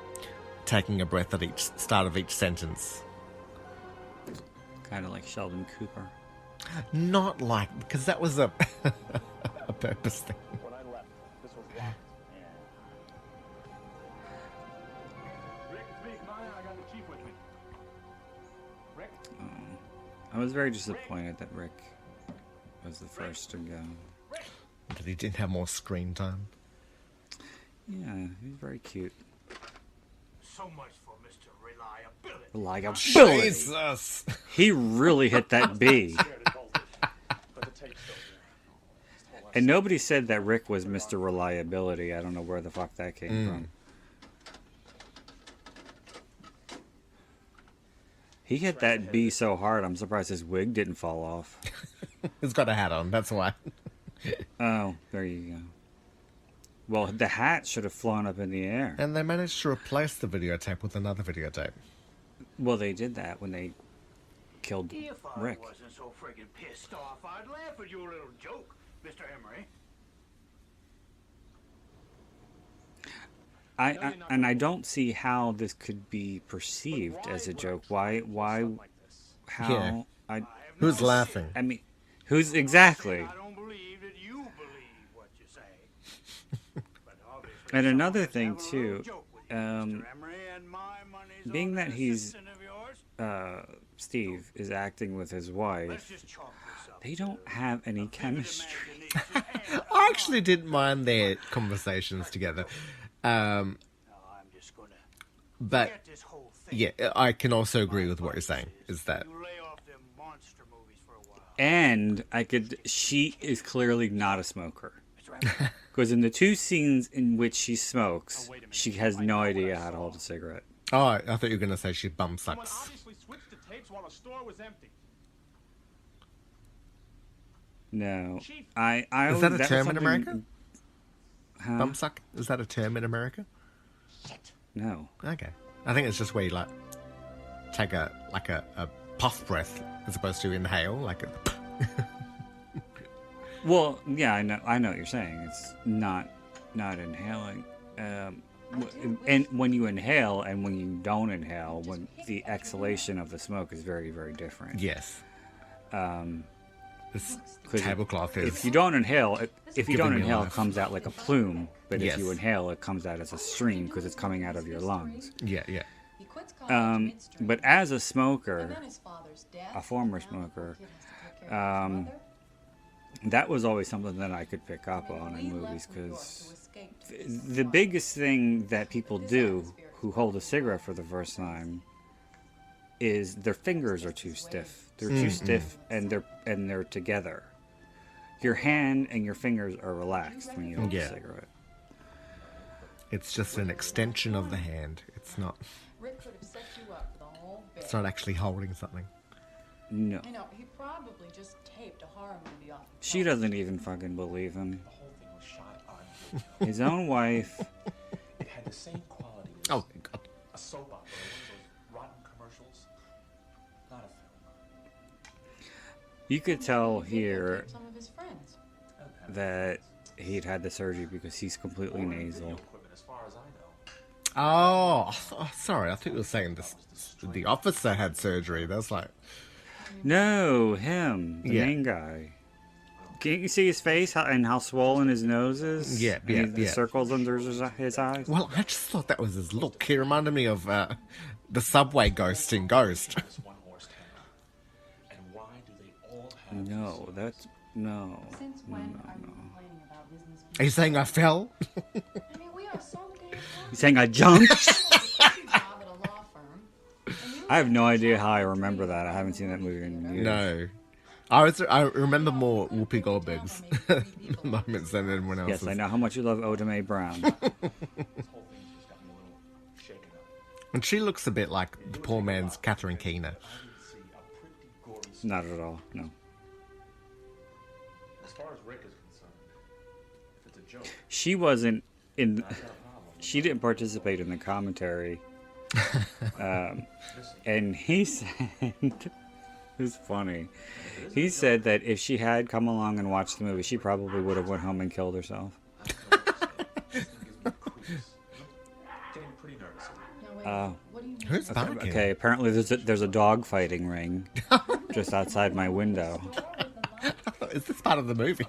taking a breath at each start of each sentence. Kind of like Sheldon Cooper. Not like, because that was a a purpose thing. When I left, this was locked. Rick, it's me. Come on in. I got the chief with me. Rick? I was very disappointed that Rick was the first to go. That he didn't have more screen time. Yeah, he's very cute. So much for Mr. Reliability. Reliability. Jesus! He really hit that B. And nobody said that Rick was Mr. Reliability. I don't know where the fuck that came from. He hit that B so hard, I'm surprised his wig didn't fall off. He's got a hat on, that's why. Oh, there you go. Well, the hat should have flown up in the air. And they managed to replace the videotape with another videotape. Well, they did that when they killed If I Rick. wasn't so friggin' pissed off, I'd laugh at your little joke, Mr. Emery. I don't see how this could be perceived as a joke. Why, how? Yeah. I Who's laughing? I mean, who's exactly? I don't believe that you believe what you say. But obviously And another someone thing has to have a little too, joke with you, Mr. Emery, and my money's being on that an he's assistant of yours. Steve is acting with his Let's wife, just chalk this up. they don't have any chemistry. I actually didn't mind their conversations together. I'm just gonna But, get this whole thing. yeah, I can also agree with what you're saying, is that... You lay off them monster movies for a while. And she is clearly not a smoker. Mr. Emery. Because in the two scenes in which she smokes, she has no idea how to hold a cigarette. Oh, I thought you were going to say she bum Someone sucks. obviously switched the tapes while the store was empty. No. Chief. I Is that a was term in something- America? Huh? Bum suck? Is that a term in America? No. Okay. I think it's just where you, like, take a puff breath as opposed to inhale, like a... Well, yeah, I know what you're saying. It's not inhaling. And when you inhale and when you don't inhale, when the exhalation of the smoke is very, very different. Yes. This 'Cause tablecloth is... If you don't inhale, Giving me it life. comes out like a plume. But Yes. if you inhale, it comes out as a stream because it's coming out of your lungs. Yeah, yeah. But as a smoker, a former smoker, that was always something that I could pick up on in movies because the biggest thing that people do who hold a cigarette for the first time is their fingers are too stiff. They're too stiff and they're together. Your hand and your fingers are relaxed when you hold Yeah. a cigarette. It's just an extension of the hand. It's not... Rick could have set you up for the whole bit. It's not actually holding something. No. You know, he probably just taped a horror movie off. the She phone. doesn't even fucking believe him. The whole thing was shot on video. His own wife. It had the same quality as Oh, God. a soap opera, one of those rotten commercials. Not a film. You could tell He videotaped here some of his friends. that he'd had the surgery because he's completely nasal. Equipment, as far as I know. Oh, sorry. I think you were saying this. The officer had surgery. That's like... No, him, the Yeah. main guy. Can't you see his face and how swollen his nose is? Yeah, And yeah, the yeah. circles under his eyes. Well, I just thought that was his look. He reminded me of the subway ghost in Ghost. This one horse town. And why do they all have No, that's no. Since when are you complaining about business? Are you saying I fell? I mean, we are so damn You saying I jumped? job at a law firm. And you I have no idea how I remember that. I haven't seen that movie in years. No. I remember more Whoopi Goldberg's moments than anyone else's. Yes, I know how much you love Oda Mae Brown. This whole thing just got me a little shaken up. And she looks a bit like the poor man's Catherine Keener. Not at all. No. As far as Rick is concerned, if it's a joke, She wasn't in. She didn't participate in the commentary. And he said, it was funny. He said that if she had come along and watched the movie, she probably would have went home and killed herself. this thing gives me creeps. Getting pretty nervous. No, wait. What do you mean? Who's barking? Okay, apparently there's a dog fighting ring just outside my window. Is this part of the movie?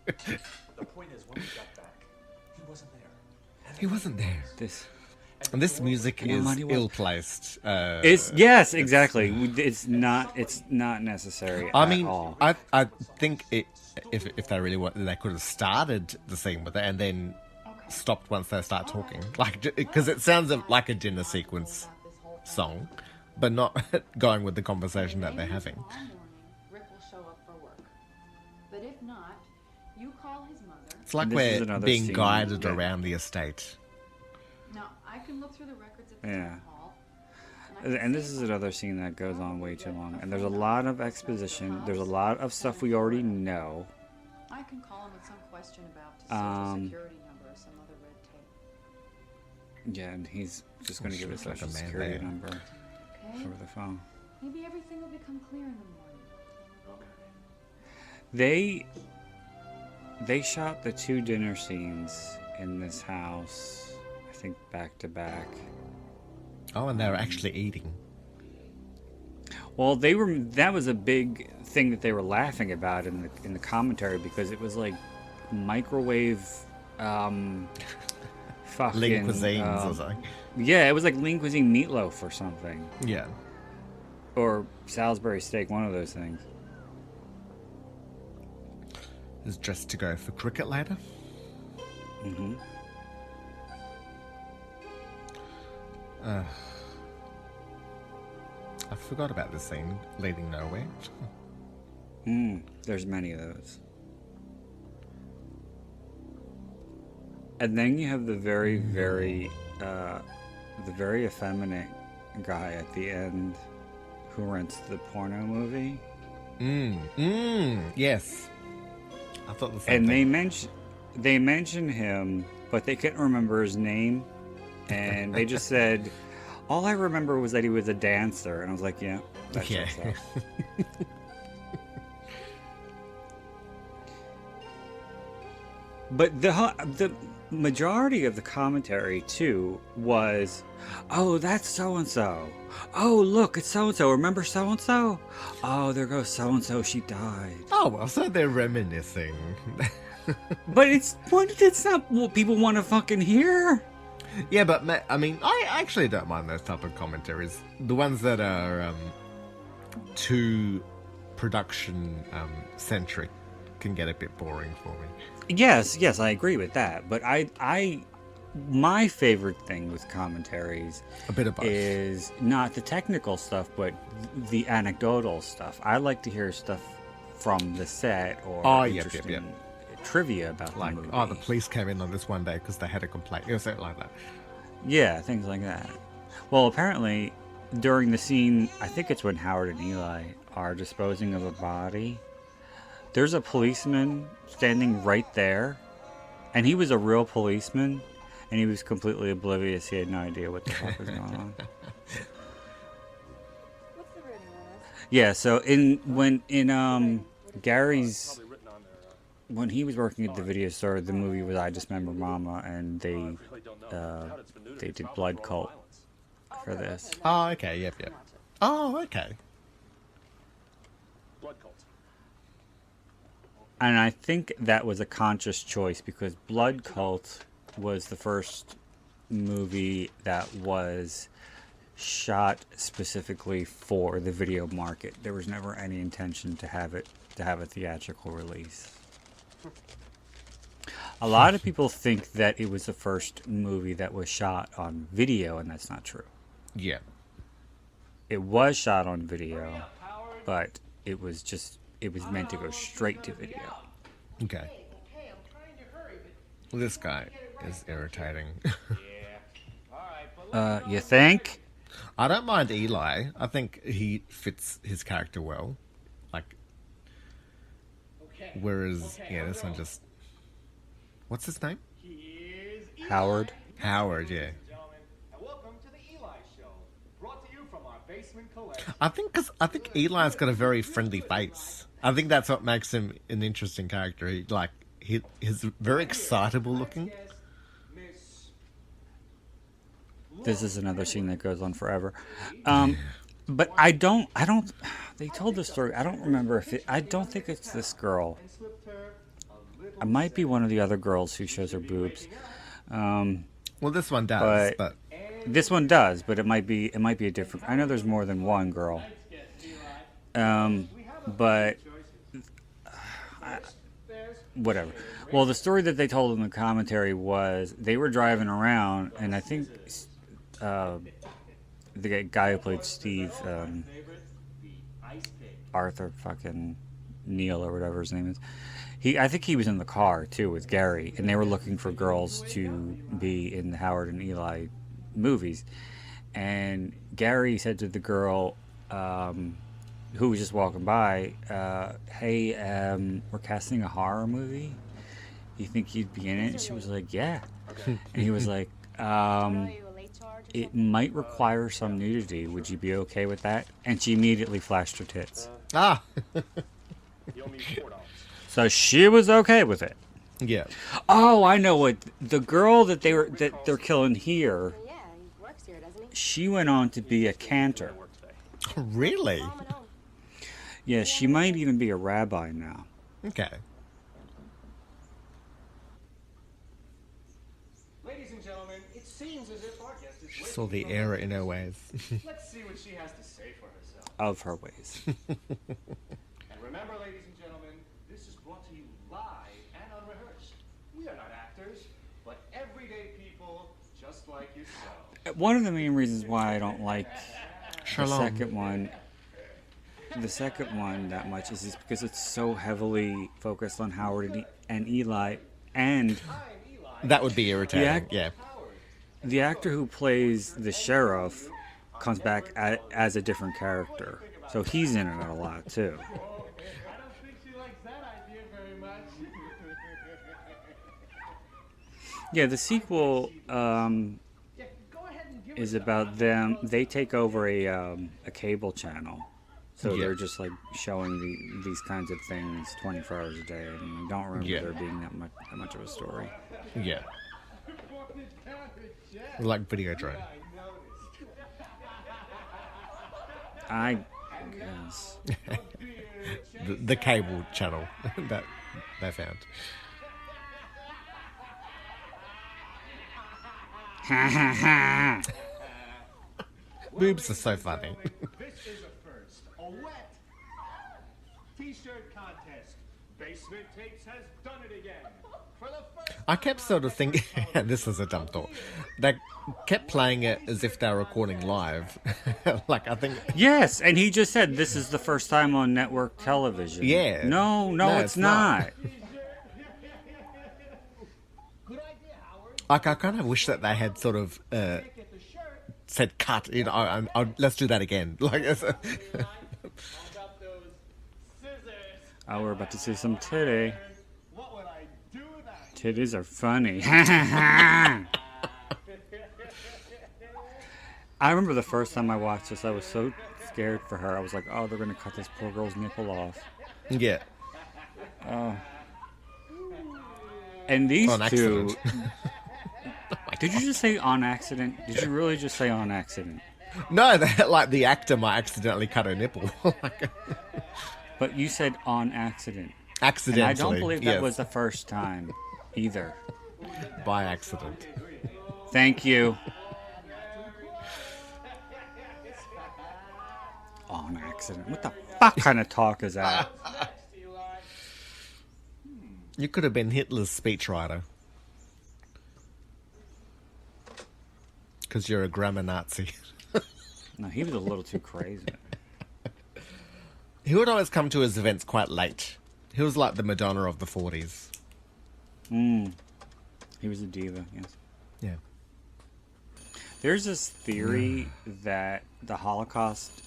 The point is, when we got back, he wasn't there. He wasn't there. This. And this music is Money was- ill-placed. It's yes, exactly. It's not necessary. I at mean, all. I think if they really wanted, they could have started the scene with it and then stopped once they start talking, like because it sounds like a dinner sequence song, but not going with the conversation that they're having. Tomorrow morning, Rick will show up for work. But if not, you call his mother. It's like And this is we're another being scene guided that- around the estate. Now, I can look through the records at the Yeah. town hall. I can And see this is what- another scene that goes on way too long. And there's a lot of exposition. There's a lot of stuff we already know. I can call him with some question about his social security number or some other red tape. Yeah, and he's just going to give his Looks like social a man security there. number Okay? over the phone. Maybe everything will become clear in the morning. They shot the 2 dinner scenes in this house, I think back to back. Oh, and they're actually eating. Well, that was a big thing that they were laughing about in the commentary because it was like microwave fucking Lean cuisines or something. Yeah, it was like lean cuisine meatloaf or something. Yeah. Or Salisbury steak, one of those things. Is dressed to go for cricket later. Mm-hmm. I forgot about this scene leading nowhere. There's many of those. And then you have the very effeminate guy at the end who rents the porno movie. Yes. I thought the same And thing. they mention him, but they couldn't remember his name. And they just said, all I remember was that he was a dancer. And I was like, yeah, that Yeah. checks out. But the majority of the commentary too was, oh, that's so and so. Oh, look, it's so and so. Remember so and so? Oh, there goes so and so. She died. Oh, well, so they're reminiscing. But it's not what people want to fucking hear. Yeah, but I mean, I actually don't mind those type of commentaries. The ones that are too production centric can get a bit boring for me. Yes, I agree with that. But my favorite thing with commentaries A bit of both. is not the technical stuff, but the anecdotal stuff. I like to hear stuff from the set or Oh, yep, interesting yep. trivia about Like, the movie. oh, the police came in on this one day because they had a complaint. Or something like that. Yeah, things like that. Well, apparently, during the scene, I think it's when Howard and Eli are disposing of a body, there's a policeman standing right there, and he was a real policeman, and he was completely oblivious. He had no idea what the fuck was going on. What's the rating on this? Yeah, so in Gary's, when he was working at the video store, the movie was I Just Remember Mama, and they did Blood Cult for this. Oh, okay, yep. Oh, okay. Blood cult. And I think that was a conscious choice because Blood Cult was the first movie that was shot specifically for the video market. There was never any intention to have a theatrical release. A lot of people think that it was the first movie that was shot on video, and that's not true. Yeah. It was shot on video, but it was meant to go straight to video. Okay. Well, this guy is irritating. Yeah. All right, but You think? I don't mind Eli. I think he fits his character well. Like, whereas, yeah, this one just... What's his name? Howard. Howard, yeah. Gentlemen, and welcome to the Eli Show, brought to you from our basement collection. I think Eli's got a very friendly face. I think that's what makes him an interesting character. He's very excitable looking. This is another scene that goes on forever. But I don't, they told the story. I don't remember I don't think it's this girl. It might be one of the other girls who shows her boobs. Well, this one does, but this one does, but it might be a different. I know there's more than one girl. But whatever. Well, the story that they told in the commentary was they were driving around, and I think the guy who played Steve, Arthur fucking Neil or whatever his name is, I think he was in the car too with Gary, and they were looking for girls to be in the Howard and Eli movies. And Gary said to the girl who was just walking by, hey, we're casting a horror movie. You think you'd be in it? And she was like, yeah. And he was like, it might require some nudity. Would you be okay with that? And she immediately flashed her tits. ah, So she was okay with it. yeah. Oh, I know what the girl that they're killing here. Yeah, he works here, doesn't he? She went on to be a cantor. Really? Yeah, she might even be a rabbi now. Okay. Ladies and gentlemen, it seems as if our guest is Saw the error in her ways. Let's see what she has to say for herself. Of her ways. And remember, ladies and gentlemen, this is brought to you live and unrehearsed. We are not actors, but everyday people just like yourself. One of the main reasons why I don't like Shalom. the second one that much is just because it's so heavily focused on Howard and Eli, and That would be irritating. Yeah. the actor who plays the sheriff comes back as a different character, so he's in it a lot too. I don't think she likes that idea very much. Yeah, the sequel is about them. They take over a cable channel, so Yeah. they're just like showing these kinds of things 24 hours a day. And I don't remember Yeah. there being that much of a story. Yeah. Like Videodrome. I guess. The cable channel that they found. Boobs are so funny. This is a first. A wet t-shirt contest. Basement Tapes has done it again. For the first I kept sort of thinking, this is a dumb thought. They kept playing it as if they were recording live. Like, I think, Yes, and he just said this is the first time on network television. Yeah. No, No, it's it's not. not. good idea, Howard. like, I kind of wish that they had sort of Get the shirt. said cut. You know, let's do that again. Like, I got those scissors. Oh, we're about to see some titty. What would I do without? Titties are funny. I remember the first time I watched this, I was so scared for her. I was like, oh, they're going to cut this poor girl's nipple off. yeah. And these On two... accident. Did you just say on accident? Did you really just say on accident? No, like the actor might accidentally cut her nipple. Like, But you said on accident. accidentally. And I don't believe that yes, was the first time either. by accident. Thank you. On accident. What the fuck kind of talk is that? You could have been Hitler's speechwriter. Because you're a grammar Nazi. No, he was a little too crazy. He would always come to his events quite late. He was like the Madonna of the 40s. He was a diva, yes. Yeah. There's this theory that the Holocaust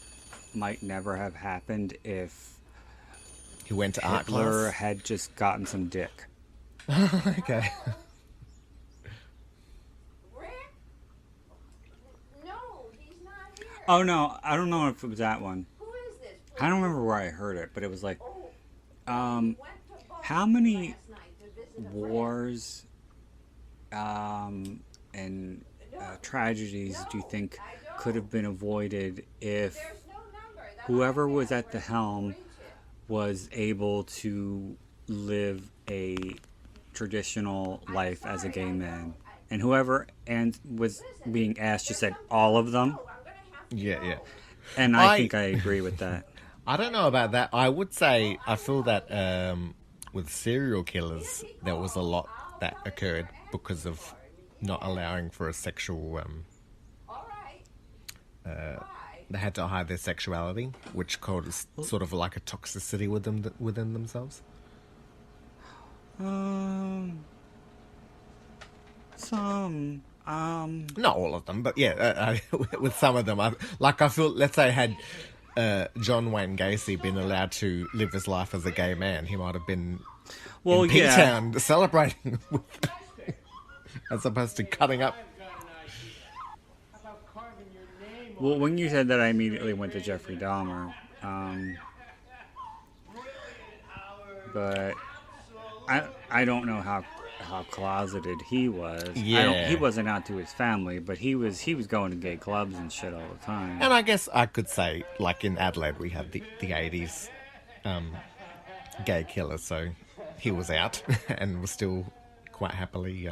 might never have happened if He went to art Hitler class. had just gotten some dick. Okay. Rick? No, he's not here. Oh no, I don't know if it was that one. Who is this? I don't remember where I heard it, but it was like, Oh, um, went to Boston how many last night to visit a friend. wars and tragedies do you think could have been avoided if There's no number. That's whoever why was I at the can't helm reach it. was able to live a traditional life as a gay man? And whoever and was being asked just said all of them. Oh, I'm gonna have to Yeah, yeah. And I think I agree with that. I don't know about that. I would say I feel that with serial killers, there was a lot that occurred because of not allowing for a sexual. All right. They had to hide their sexuality, which caused sort of like a toxicity within themselves. Some Not all of them, but yeah, with some of them. I feel, let's say, had John Wayne Gacy been allowed to live his life as a gay man, he might have been in P-Town celebrating with, as opposed to cutting up. Well, when you said that, I immediately went to Jeffrey Dahmer. But I don't know how closeted he was. Yeah. He wasn't out to his family, but he was going to gay clubs and shit all the time. And I guess I could say, like in Adelaide, we had the 80s gay killer, so he was out and was still quite happily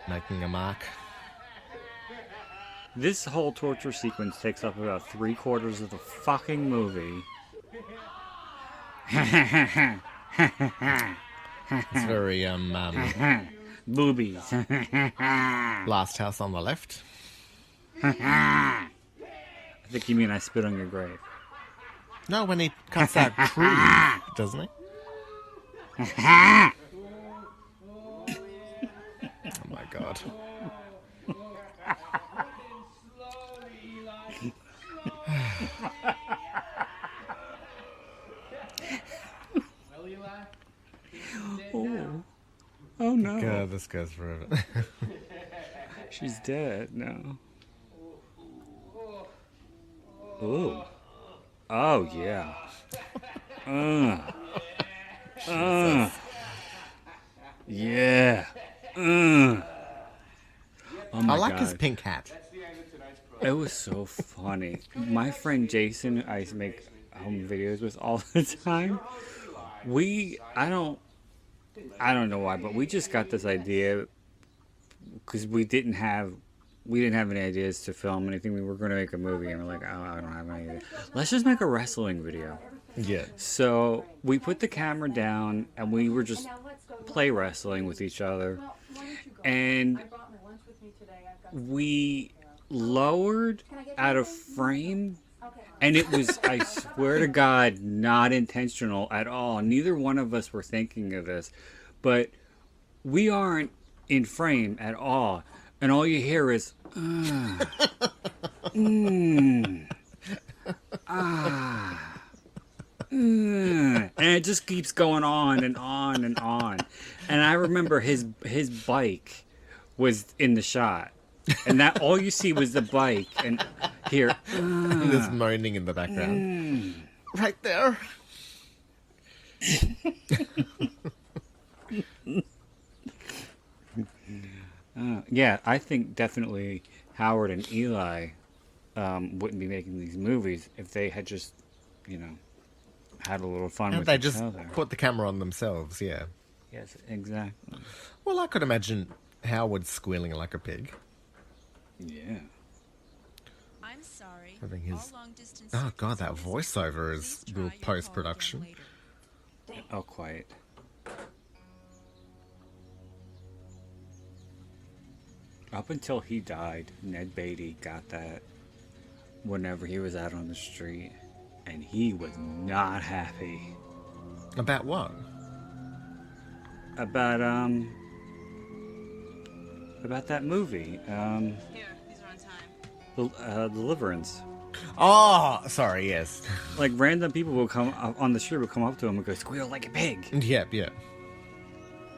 making a mark. This whole torture sequence takes up about 3/4 of the fucking movie. It's very Boobies. Last House on the Left. I think you mean I spit on your grave. No, when he cuts that tree, doesn't he? Oh my god. Oh no. God, this goes forever. She's dead now. Ooh. Oh yeah. Yeah. Oh my I like his God. pink hat. It was so funny. My friend Jason, I used to make home videos with all the time. I don't know why, but we just got this idea because we didn't have any ideas to film anything. We were going to make a movie, and we're like, oh, I don't have any idea. Let's just make a wrestling video. Yeah. So we put the camera down, and we were just play wrestling with each other, and we lowered out of frame, and it was, I swear to God, not intentional at all. Neither one of us were thinking of this, but we aren't in frame at all, and all you hear is and it just keeps going on and on and on. And I remember his bike was in the shot, and that all you see was the bike, and here There's moaning in the background. Right there. yeah, I think definitely Howard and Eli wouldn't be making these movies if they had just, had a little fun And with they each just other. put the camera on themselves, yeah. Yes, exactly. Well, I could imagine Howard squealing like a pig. Yeah. I'm sorry. I think his... All long-distance Oh god, that circumstances, voiceover is please try real your call post-production. again later. Oh, quiet. Up until he died, Ned Beatty got that whenever he was out on the street, and he was not happy. About what? About about that movie, Here, these are on time. Deliverance. Oh, sorry, yes. Like random people will come on the street, will come up to him and go, "Squeal like a pig." Yeah, yeah,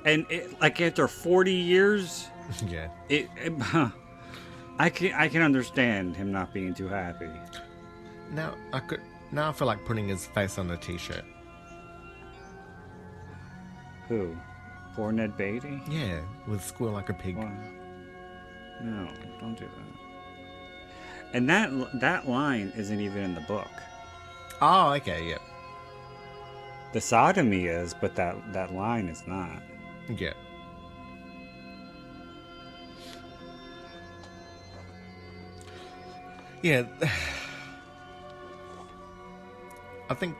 And like after 40 years, yeah. I can understand him not being too happy. Now I feel like putting his face on a t-shirt. Who? Poor Ned Beatty? Yeah, with squeal like a pig. Why? No, don't do that. And that line isn't even in the book. Oh, okay, yeah. The sodomy is, but that line is not. Yeah. Yeah. I think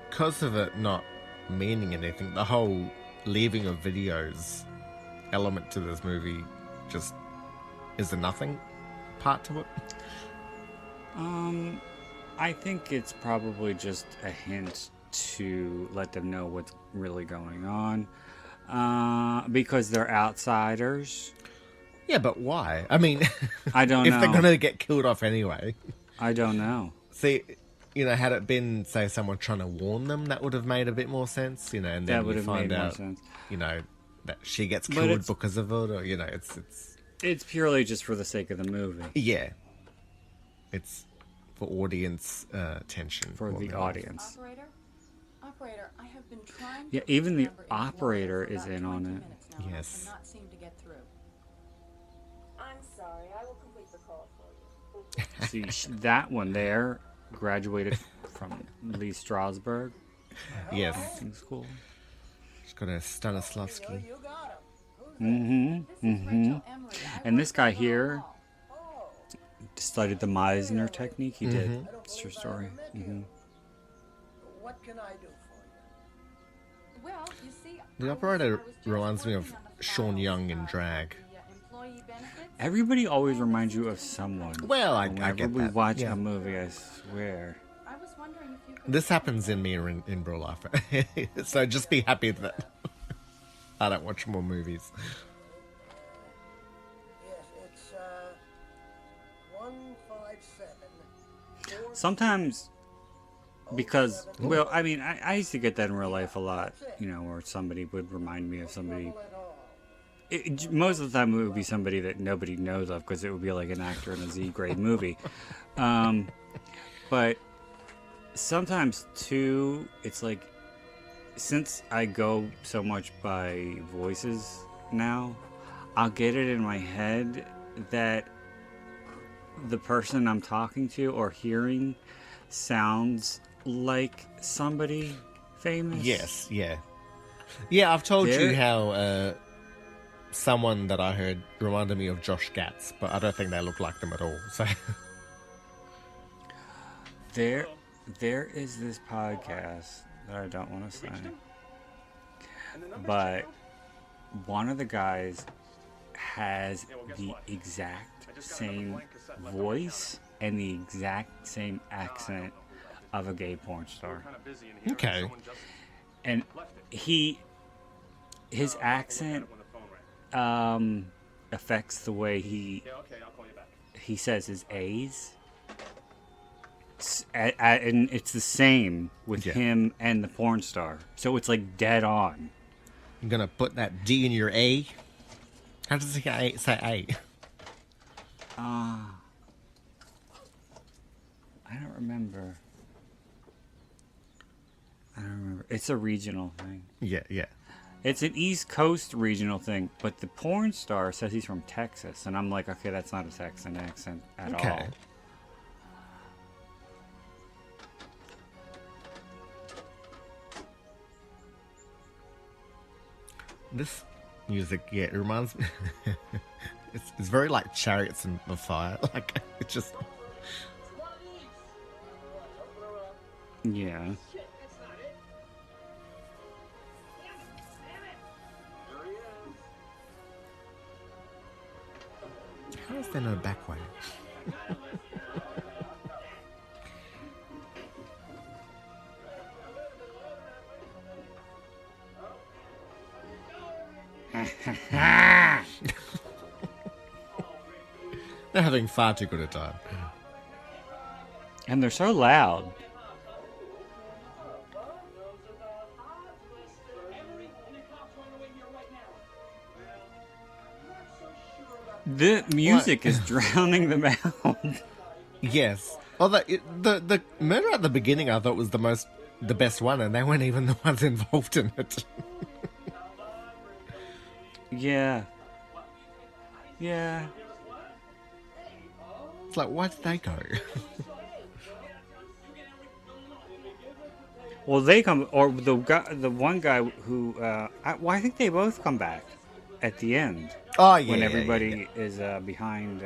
because of it not meaning anything, the whole leaving of videos element to this movie just is a nothing part to it. I think it's probably just a hint to let them know what's really going on. Because they're outsiders. Yeah, but why? I mean, I don't if know. they're going to get killed off anyway. I don't know. See, had it been, say, someone trying to warn them, that would have made a bit more sense, and then That would you have find made more out, sense. that she gets But killed it's- because of it, or, it's... It's purely just for the sake of the movie. Yeah. It's for audience tension. For the audience. Operator, I have been trying Yeah, to even the remember in operator for is about in 20 on it. minutes now, and I Yes. cannot seem to get through. I'm sorry. I will complete the call for you. See, that one there graduated from Lee Strasberg Yes. acting school. She's got a Stanislavski. You got him. Mm-hmm. Mm-hmm. And this guy here studied the Meisner technique. He did. It's true story. Mm-hmm. What can I do for you? Well, you see, The operator reminds me of Sean Young in Drag. Everybody always reminds you of someone. Well, I Whenever get we that. watch Yeah. a movie, I swear. I was wondering if you could This happens in me in real life. So just be happy that I don't watch more movies. Yes, it's 157. Sometimes, because, well, I mean, I used to get that in real life a lot, where somebody would remind me of somebody. Most of the time, it would be somebody that nobody knows of because it would be like an actor in a Z-grade movie. But sometimes, too, it's like, since I go so much by voices now, I'll get it in my head that the person I'm talking to or hearing sounds like somebody famous. Yes, yeah. Yeah, I've told There- you how someone that I heard reminded me of Josh Gatz, but I don't think they look like them at all. So There is this podcast that I don't want to say, but one of the guys has the exact same voice and the exact same accent of a gay porn star. okay. And his accent affects the way he says his A's. And it's the same with Yeah. him and the porn star. So it's like dead on. I'm gonna put that D in your A. How does it say A? I don't remember. It's a regional thing. Yeah, yeah. It's an East Coast regional thing, but the porn star says he's from Texas, and I'm like, okay, that's not a Texan accent at all. Okay. This music, yeah, it reminds me. It's very like Chariots of Fire. Like it's just. Yeah. How is there no back way? They're having far too good a time. And they're so loud. The music is drowning them out. Yes. Although the murder at the beginning I thought was the best one, and they weren't even the ones involved in it. Yeah. Yeah. It's like, why did they go? Well, they come, or the one guy who, I think they both come back at the end. Oh, yeah. When yeah, everybody is behind.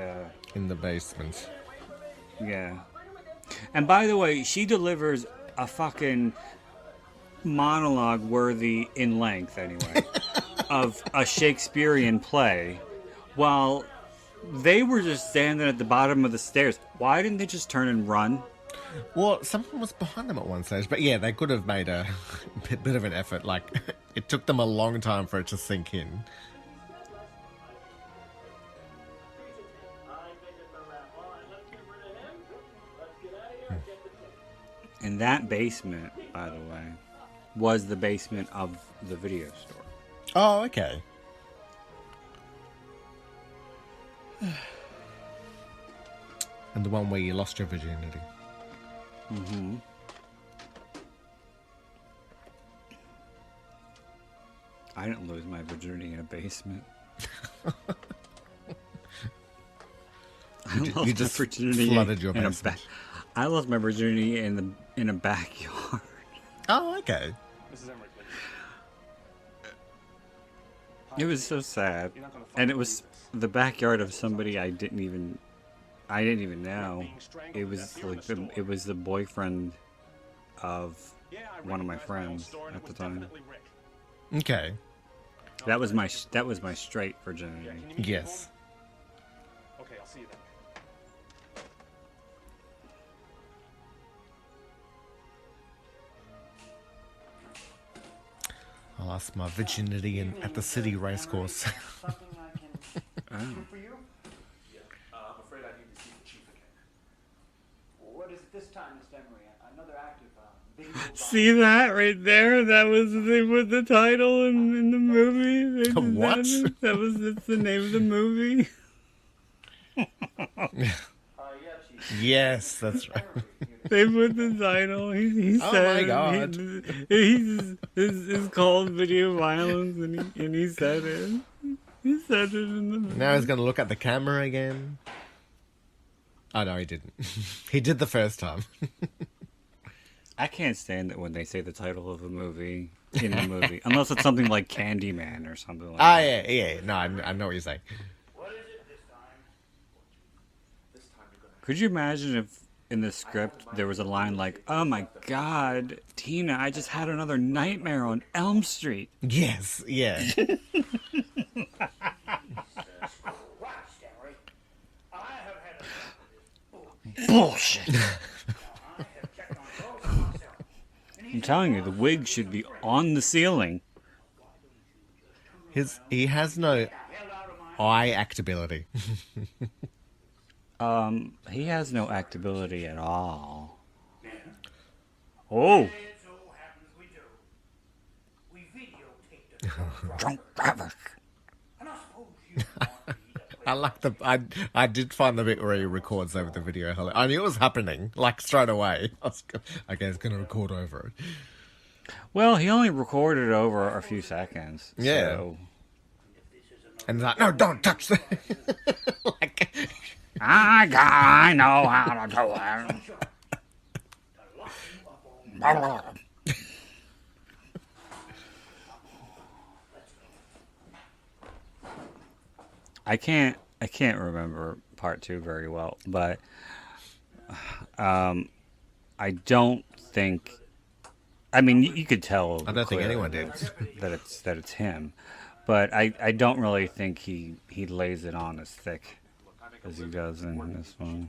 in the basement. Yeah. And by the way, she delivers a fucking monologue worthy in length, anyway, of a Shakespearean play, while they were just standing at the bottom of the stairs. Why didn't they just turn and run? Well, someone was behind them at one stage, but yeah, they could have made a bit of an effort. Like, it took them a long time for it to sink in. And that basement, by the way, was the basement of the video store. Oh, okay. And the one where you lost your virginity. Mm-hmm. I didn't lose my virginity in a basement. You just flooded your basement. I lost my virginity in a backyard. Oh, okay. Mrs. Emmerich, It was so sad, and it was the backyard of somebody I didn't even know. It was like it was the boyfriend of one of my friends at the time. Okay. That was my straight virginity. Yes. Okay, I'll see you then. I lost my virginity at the city racecourse. Oh. For you? I'm afraid I need to see the chief again. What is it this time, Mr. Emery? Another active bingo See that right there? That was the title in the movie. What? That's the name of the movie. Yes, that's right. They put the title. He Oh said, my God. It's called Video Violence, and he said it. He said it in the movie. Now he's going to look at the camera again. Oh, no, he didn't. He did the first time. I can't stand it when they say the title of a movie in a movie, unless it's something like Candyman or something like that. Ah, yeah. No, I know what you're saying. What is it this time? This time you're gonna. Could you imagine if in the script there was a line like, "Oh my God, Tina, I just had another nightmare on Elm Street." Yes, yeah. Christ, Emery. I have had enough of this Bullshit. I have checked on those myself. I'm telling you, the wig should be on the ceiling. He has no eye actability. He has no actability at all. Oh, It so happens we do. We videotaped it. drunk driver. And I suppose you want me to play I like I did find the bit where he records over the video. I knew it was happening, like straight away. Okay, it's going to record over it. Well, he only recorded over a few seconds. Yeah. So. And he's like, no, don't touch that. Like, I know how to do it. I can't remember part 2 very well, but I don't think. I mean, you could tell. I don't think clearly anyone did. that it's him, but I don't really think he lays it on as thick as he does in this one.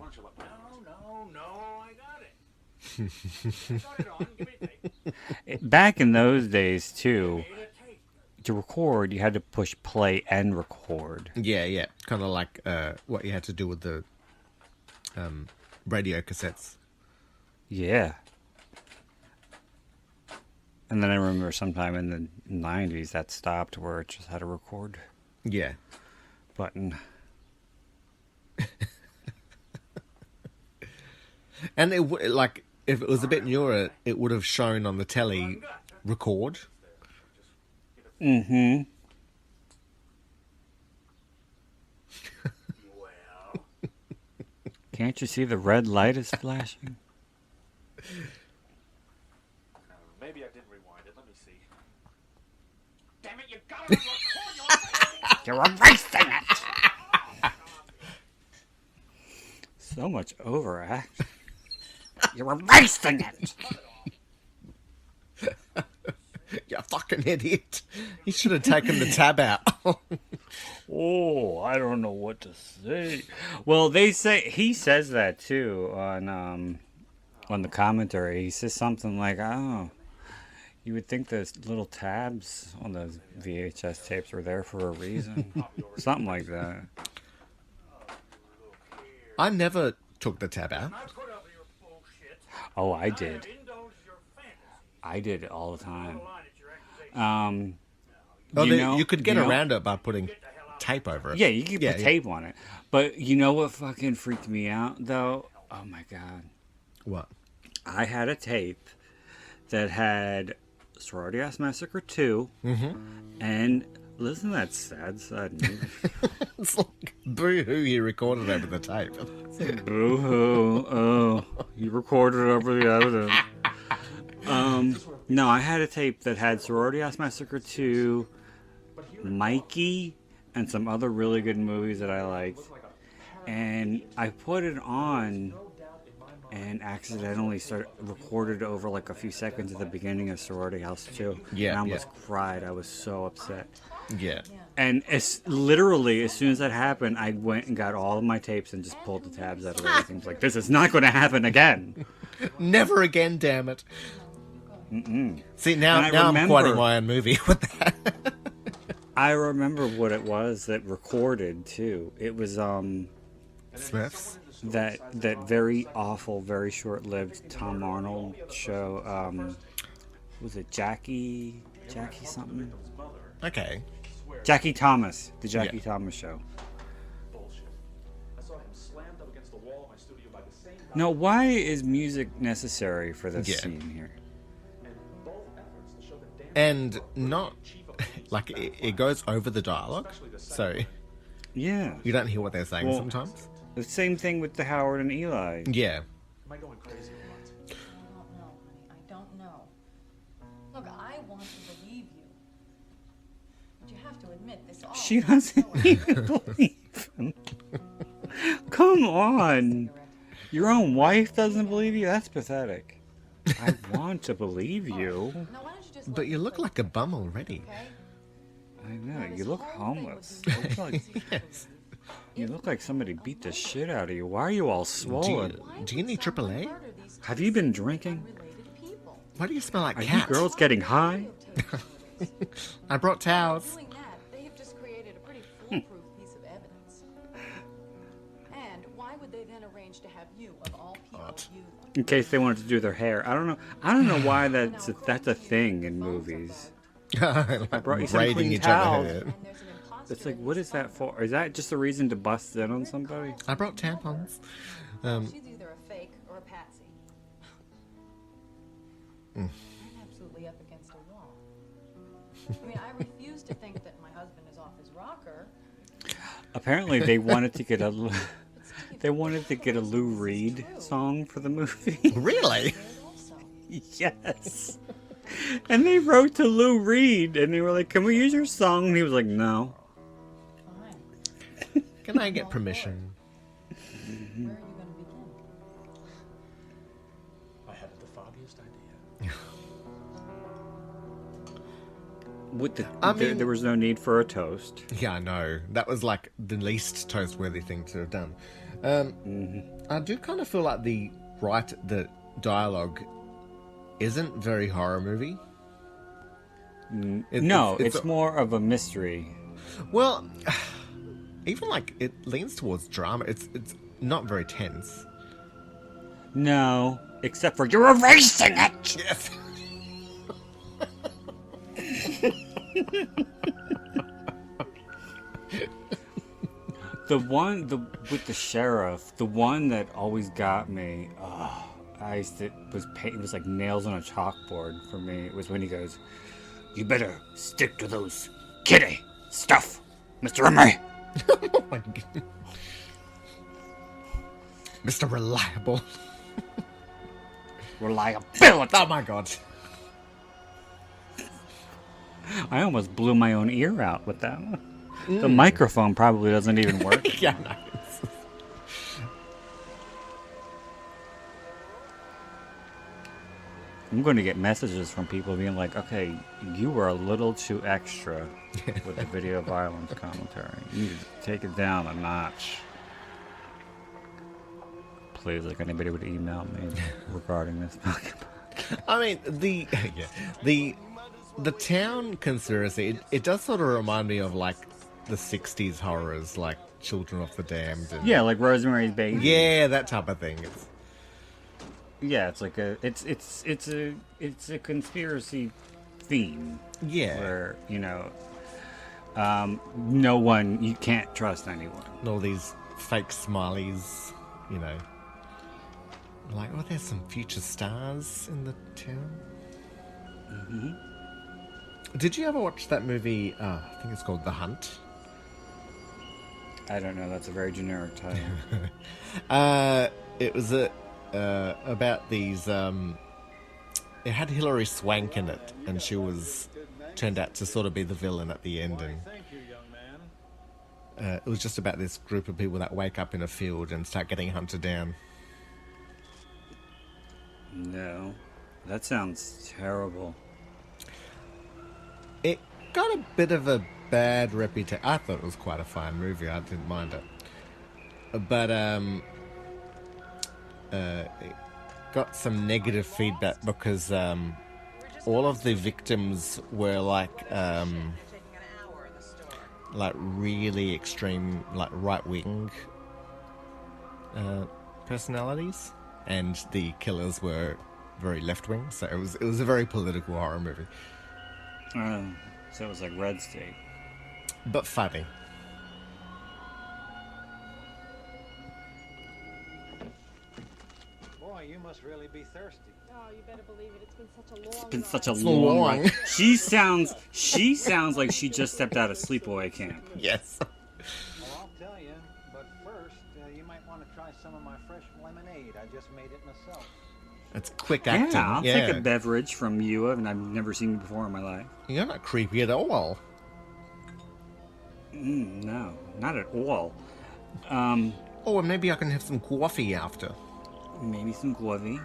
No, I got it. Got it on. Give me a tape. Back in those days too, to record, you had to push play and record. Yeah. Kind of like what you had to do with the radio cassettes. Yeah. And then I remember sometime in the 90s that stopped where it just had a record Yeah. button. And like if it was a bit newer, it would have shown on the telly record. Mm-hmm. Well, Can't you see the red light is flashing? Maybe I did rewind it. Let me see. Damn it, you gotta record your You're erasing it! So much overact. You're erasing it! You fucking idiot! You should have taken the tab out. Oh, I don't know what to say. Well, he says that too on the commentary. He says something like, "Oh, you would think those little tabs on those VHS tapes were there for a reason." Something like that. I never took the tab out. I put up with your bullshit. Oh, I I did. have indulged your fantasy. I did it all the time. Line at your accusation. Oh, You know- you could get you know- around it by putting tape over it. Yeah, you could Yeah, put yeah. tape on it. But you know what fucking freaked me out, though? Oh, my God. What? I had a tape that had Sorority House Massacre 2 and listen to that sad movie. It's like boo-hoo you recorded over the tape. Boo-hoo. Oh, you recorded over the evidence. No, I had a tape that had Sorority House Massacre 2, Mikey, and some other really good movies that I liked. And I put it on and accidentally recorded over like a few seconds at the beginning of Sorority House 2. Yeah, And I almost yeah. cried. I was so upset. Yeah. And literally, as soon as that happened, I went and got all of my tapes and just pulled the tabs out of everything. I was like, this is not going to happen again. Never again, damn it. See, now And I I'm remember- quoting my own movie with that. I remember what it was that recorded, too. It was, Smiths? that very awful, very short-lived Tom Arnold show. Was it Jackie something? Okay. Jackie Thomas, the Jackie Yeah. Thomas show. bullshit. I saw him slammed up against the wall of my studio by the same guy. Now, why is music necessary for this Yeah. scene here? And both efforts to show the damn And not, like, it goes over the dialogue, so Yeah, you don't hear what they're saying Well- sometimes. the same thing with the Howard and Eli. Yeah. Am I going crazy or what? I don't know, honey. I don't know. Look, I want to believe you. But you have to admit, this all She sounds doesn't so even believe him. Come on. Your own wife doesn't believe you? That's pathetic. I want to believe you. Now, why don't you just But let you me look play like a bum already. okay? I know. Now, You this look whole thing homeless. was You look like, Yes. you look like somebody beat the shit out of you. Why are you all swollen? Do you need AAA? Have you been drinking? Why do you smell like Are you cat? girls getting high? I brought towels. Doing that, they have just created a pretty foolproof piece of evidence. And why would they then arrange to have you, of all people, view them? In case they wanted to do their hair. I don't know why that's a thing in movies. Like I brought you some braiding clean each towels. other hair. And there's an imposter It's like, in what this is that phone. for? Is that just a reason to bust in on somebody? I brought tampons. She's either a fake or a patsy. I'm absolutely up against a wall. I mean, I refuse to think that my husband is off his rocker. Apparently, they wanted to get a Lou Reed song for the movie. Really? Also, Yes. And they wrote to Lou Reed, and they were like, "Can we use your song?" And he was like, "No." fine. Can I get permission? Where are you going to begin? I haven't the foggiest idea. There was no need for a toast. Yeah, I know. That was like the least toast-worthy thing to have done. I do kind of feel like the dialogue isn't very horror movie. No, it's more of a mystery. Well, even like it leans towards drama. It's not very tense. No, except for you're erasing it. Yes. With the sheriff, the one that always got me. It was like nails on a chalkboard for me. It was when he goes, "You better stick to those kitty stuff, Mr. Emery." Oh my God. Mr. Reliable. Reliability. Oh my God. I almost blew my own ear out with that one. The microphone probably doesn't even work. Yeah, no. I'm going to get messages from people being like, okay, you were a little too extra with the video violence commentary. You need to take it down a notch. Please, like anybody would email me regarding this. I mean, the town conspiracy, it does sort of remind me of like the 60s horrors, like Children of the Damned. And, Yeah, like Rosemary's Baby. yeah, that type of thing. Yeah, it's like it's a conspiracy theme. Yeah. Where, no one, you can't trust anyone. And all these fake smileys, like, oh, there's some future stars in the town. Mm-hmm. Did you ever watch that movie? I think it's called The Hunt. I don't know. That's a very generic title. It was about these. It had Hilary Swank in it, and she turned out to sort of be the villain at the end. And it was just about this group of people that wake up in a field and start getting hunted down. No, that sounds terrible. It got a bit of a bad reputation. I thought it was quite a fine movie. I didn't mind it. But it got some negative feedback because all of the victims were like really extreme, like right-wing personalities, and the killers were very left-wing. So it was a very political horror movie. So it was like Red State. But funny. Boy, you must really be thirsty. Oh, you better believe it. It's been such a long It's been such a So long long. ride. She sounds like she just stepped out of sleepaway camp. Yes. Well, I'll tell you, but first, you might want to try some of my fresh lemonade. I just made it myself. It's quick acting. Yeah, I'll take a beverage from you, and I've never seen you before in my life. You're not creepy at all. No, not at all. Oh, and maybe I can have some coffee after. Maybe some coffee.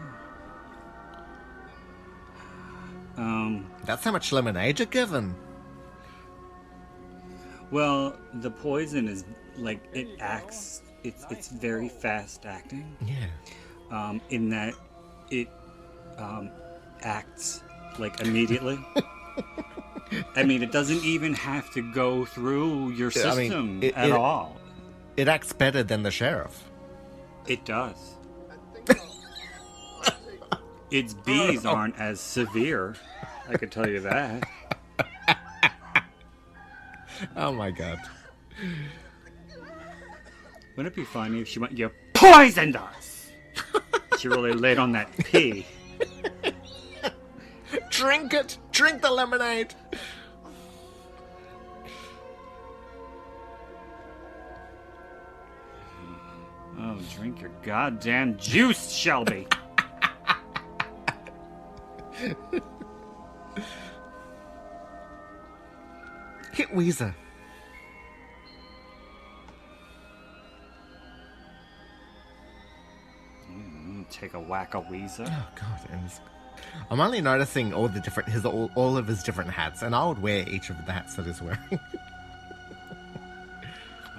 That's how much lemonade you're given. Well, the poison is like it acts. It's very fast acting. Yeah. In that it acts like immediately. I mean, it doesn't even have to go through your system at all. It acts better than the sheriff. It does. Its bees aren't as severe. I could tell you that. Oh my god. Wouldn't it be funny if she went, "You poisoned us"? She really laid on that pee. Drink it! Drink the lemonade! Oh, drink your goddamn juice, Shelby. Hit Weezer. Take a whack of Weezer. Oh god, and I'm only noticing all the different all of his different hats, and I would wear each of the hats that he's wearing.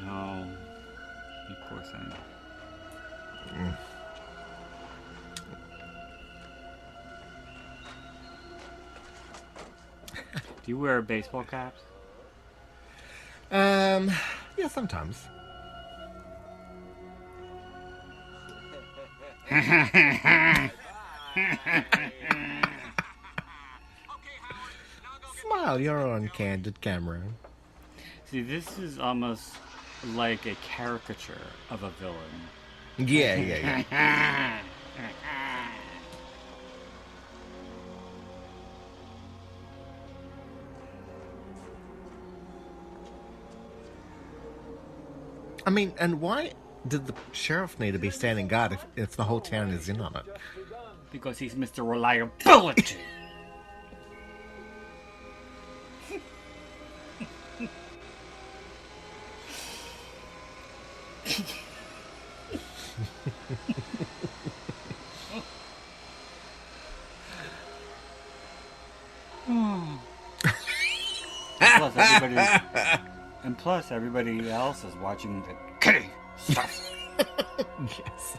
Oh, you poor thing. Do you wear baseball caps? Yeah, sometimes. Smile, you're on candid camera. See, this is almost like a caricature of a villain. Yeah. I mean, and why did the sheriff need to be standing guard if the whole town is in on it? Because he's Mr. Reliability. Plus, everybody else is watching the kitty stuff. Yes.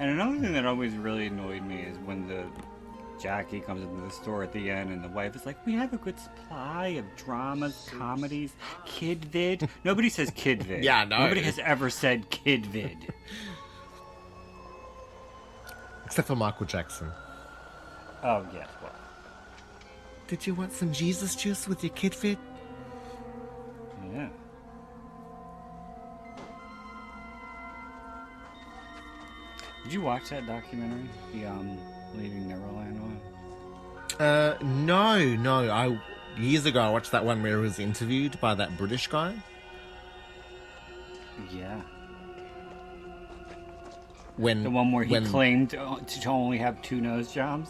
And another thing that always really annoyed me is when the Jackie comes into the store at the end and the wife is like, we have a good supply of dramas, comedies, kid vid. Nobody says kid vid. Yeah, no. Nobody has ever said kid vid. Except for Michael Jackson. Oh, yes, well. Did you want some Jesus juice with your kid vid? Yeah. Did you watch that documentary? The Leaving Neverland one? No. Years ago I watched that one where he was interviewed by that British guy. Yeah. When the one where he claimed to only have 2 nose jobs?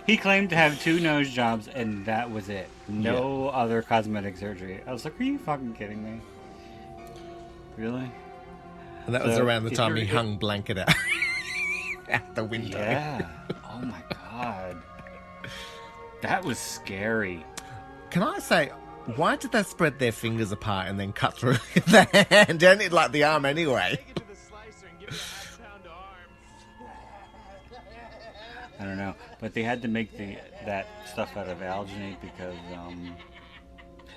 He claimed to have 2 nose jobs and that was it. No other cosmetic surgery. I was like, are you fucking kidding me? Really? And that was around the time he hung blanket out the window. Yeah. Oh my god. That was scary. Can I say, why did they spread their fingers apart and then cut through the hand? Don't it like the arm anyway? I don't know, but they had to make that stuff out of alginate because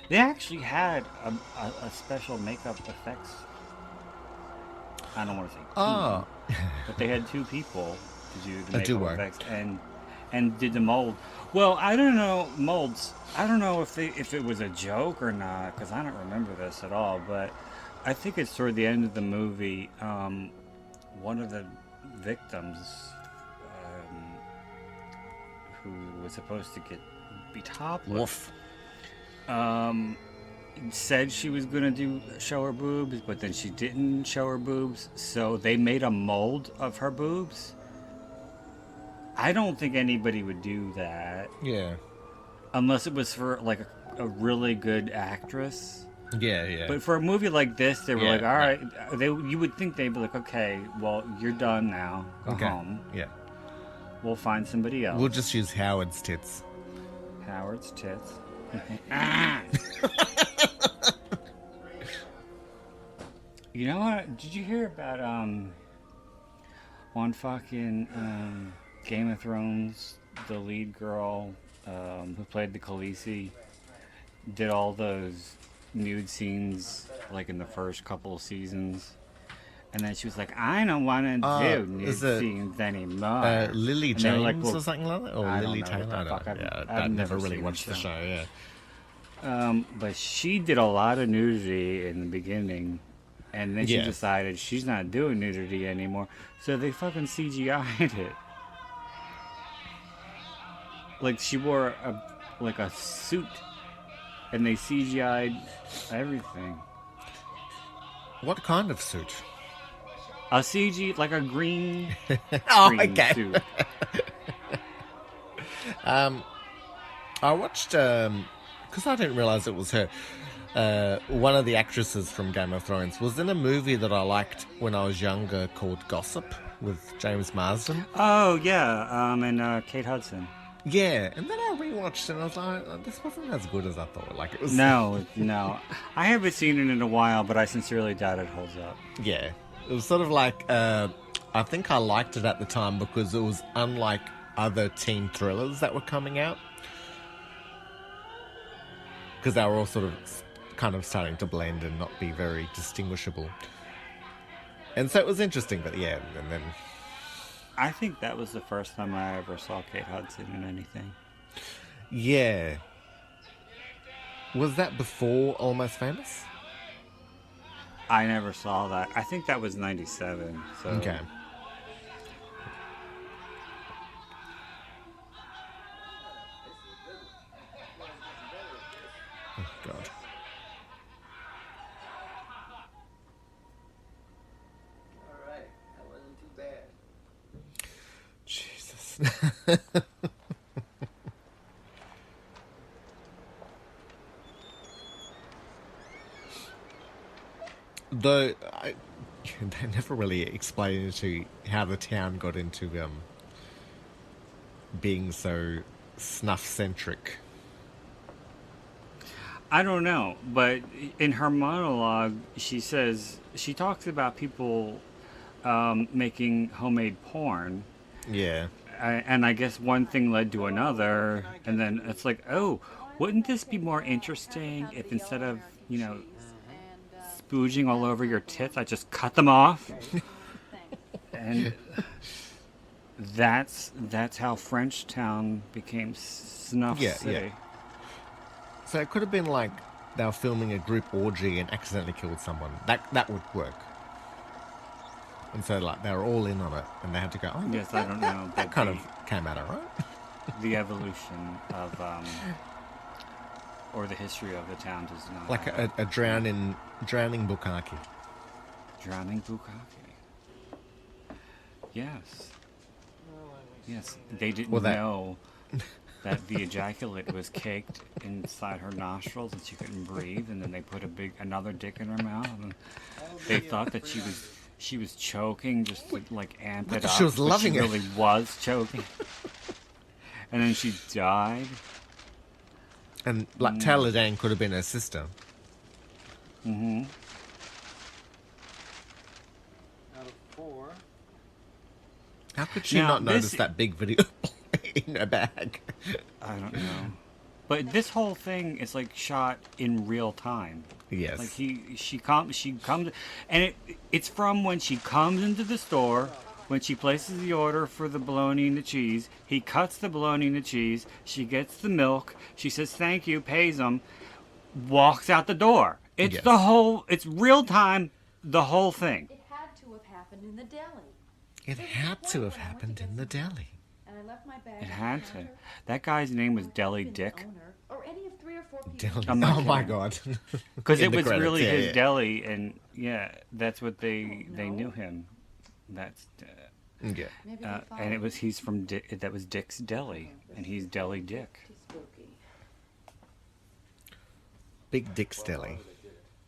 they actually had a special makeup effects. I don't want to say team, but they had 2 people to do the makeup effects and did the mold. Well, I don't know molds. I don't know if it was a joke or not because I don't remember this at all. But I think it's toward the end of the movie. One of the victims who was supposed to be topless. Said she was gonna show her boobs, but then she didn't show her boobs, so they made a mold of her boobs. I don't think anybody would do that. Yeah. Unless it was for like a really good actress. Yeah. But for a movie like this, they were like, all right. You would think they'd be like, okay, well, you're done now. Go home. Yeah. We'll find somebody else. We'll just use Howard's tits. Howard's tits. You know what? Did you hear about one fucking Game of Thrones, the lead girl who played the Khaleesi, did all those nude scenes like in the first couple of seasons, and then she was like, I don't want to do nude scenes anymore. Lily James like, well, or something like that, or Lily Taylor. I've never really watched the show. Yeah. But she did a lot of nudity in the beginning, and then she decided she's not doing nudity anymore, so they fucking CGI'd it. Like she wore a suit, and they CGI'd everything. What kind of suit? A CG, like a green suit. I watched because I didn't realize it was her. One of the actresses from Game of Thrones was in a movie that I liked when I was younger called Gossip with James Marsden. Oh yeah, and Kate Hudson. Yeah, and then I rewatched it and I was like, oh, this wasn't as good as I thought. Like it was. No. I haven't seen it in a while, but I sincerely doubt it holds up. Yeah. It was sort of like, I think I liked it at the time because it was unlike other teen thrillers that were coming out. Because they were all sort of kind of starting to blend and not be very distinguishable. And so it was interesting, but yeah, and then... I think that was the first time I ever saw Kate Hudson in anything. Yeah. Was that before Almost Famous? I never saw that. I think that was 97. So. Okay. Oh, God. All right, that wasn't too bad. Jesus. Though, they never really explained into how the town got into being so snuff-centric. I don't know, but in her monologue, she talks about people making homemade porn. Yeah. And I guess one thing led to another, and then it's like, oh, wouldn't this be more interesting if instead of, spooging all over your tits, I just cut them off? And that's how Frenchtown became Snuff City. Yeah. So it could have been like they were filming a group orgy and accidentally killed someone. That would work. And so like they were all in on it, and they had to go. Oh, yes, I don't know. That kind of came out alright. The evolution of, or the history of the town does not. Like a drowning bukkake. Drowning bukkake. Yes. Yes, they didn't know that the ejaculate was caked inside her nostrils and she couldn't breathe, and then they put another dick in her mouth, and they thought that she was choking just to like amp it up. She was loving it. She really was choking. And then she died. And like Taylor Dane could have been her sister. Mm-hmm. Out of 4. How could she not notice that big video in her bag? I don't know. But this whole thing is like shot in real time. Yes. Like she comes, and it's from when she comes into the store, when she places the order for the bologna and the cheese. He cuts the bologna and the cheese. She gets the milk. She says thank you, pays him, walks out the door. It's it's real time, the whole thing. It had to have happened in the deli. It had to have happened in the deli. And I left my bag. It had to. That guy's name was Deli Dick. Or any of 3 or 4 Deli. I'm not Oh my kidding. God. Because In it the was credits, really yeah, his yeah. deli, and that's what they knew him. That's Yeah. and he's from that was Dick's Deli, and he's Deli Dick. Big Dick's Deli.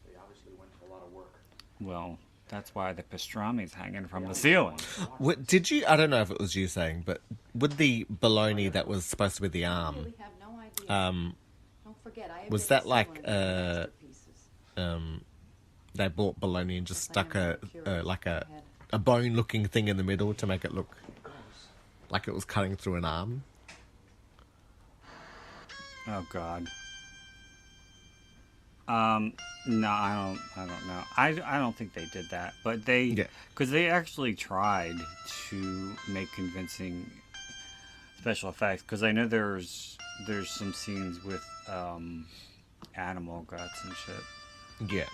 They obviously went to a lot of work. Well, that's why the pastrami's hanging from the ceiling. What, did you? I don't know if it was you saying, but with the bologna that was supposed to be the arm, Don't forget, I was that like they bought bologna and just stuck a bone-looking thing in the middle to make it look like it was cutting through an arm? Oh God. No, I don't know. I don't think they did that, but because they actually tried to make convincing special effects. Because I know there's some scenes with animal guts and shit. Yeah.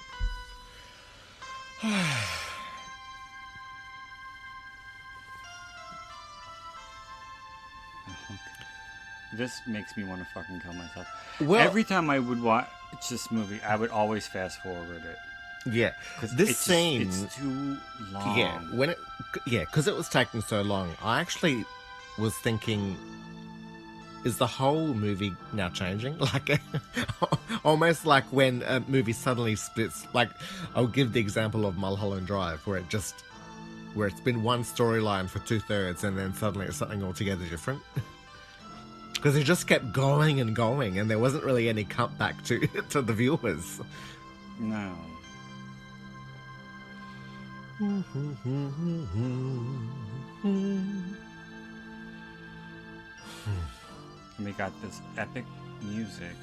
This makes me want to fucking kill myself. Well, every time I would watch this movie, I would always fast forward it. Yeah, this scene. It's too long. Yeah, because it was taking so long. I actually was thinking, is the whole movie now changing? Like, almost like when a movie suddenly splits. Like, I'll give the example of Mulholland Drive, where it's been one storyline for 2/3, and then suddenly it's something altogether different. Because it just kept going and going, and there wasn't really any cut back to the viewers. No. And we got this epic music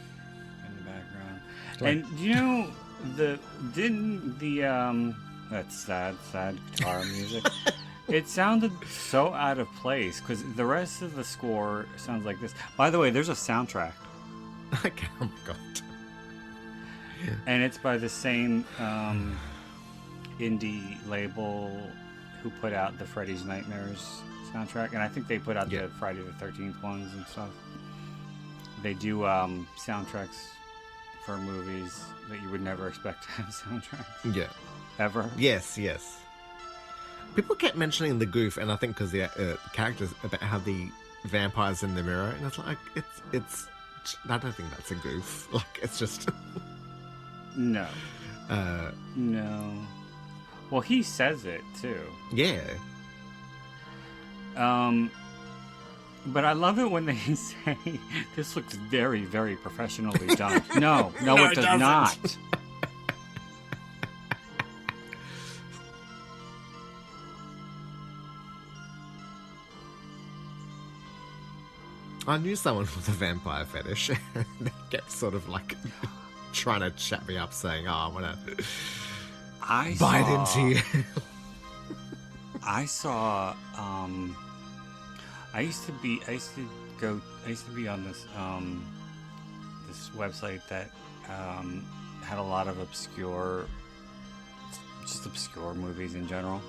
in the background. And you know, that sad guitar music. It sounded so out of place because the rest of the score sounds like this. By the way, there's a soundtrack. Okay, oh my god. And it's by the same indie label who put out the Freddy's Nightmares soundtrack. And I think they put out the Friday the 13th ones and stuff. They do soundtracks for movies that you would never expect to have soundtracks. Yeah. Ever. Yes. People kept mentioning the goof, and I think because the characters about how the vampire's in the mirror, and it's like it's. I don't think that's a goof. Like it's just. No. No. Well, he says it too. Yeah. But I love it when they say this looks very, very professionally done. No, it does not. I knew someone with a vampire fetish. They kept sort of like trying to chat me up, saying, "Oh, I'm gonna bite into you." I saw. I used to be on this this website that had a lot of obscure movies in general.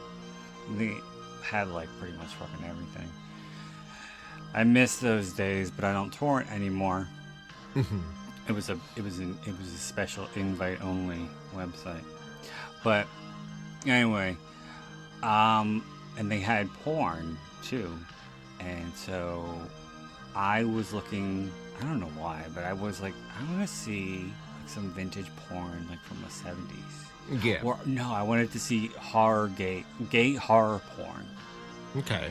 And they had like pretty much fucking everything. I miss those days, but I don't torrent anymore. It was a special invite only website. But anyway, and they had porn too. And so I was looking, I don't know why, but I was like, I want to see like some vintage porn like from the 70s. Yeah. Or no, I wanted to see gay horror porn. Okay.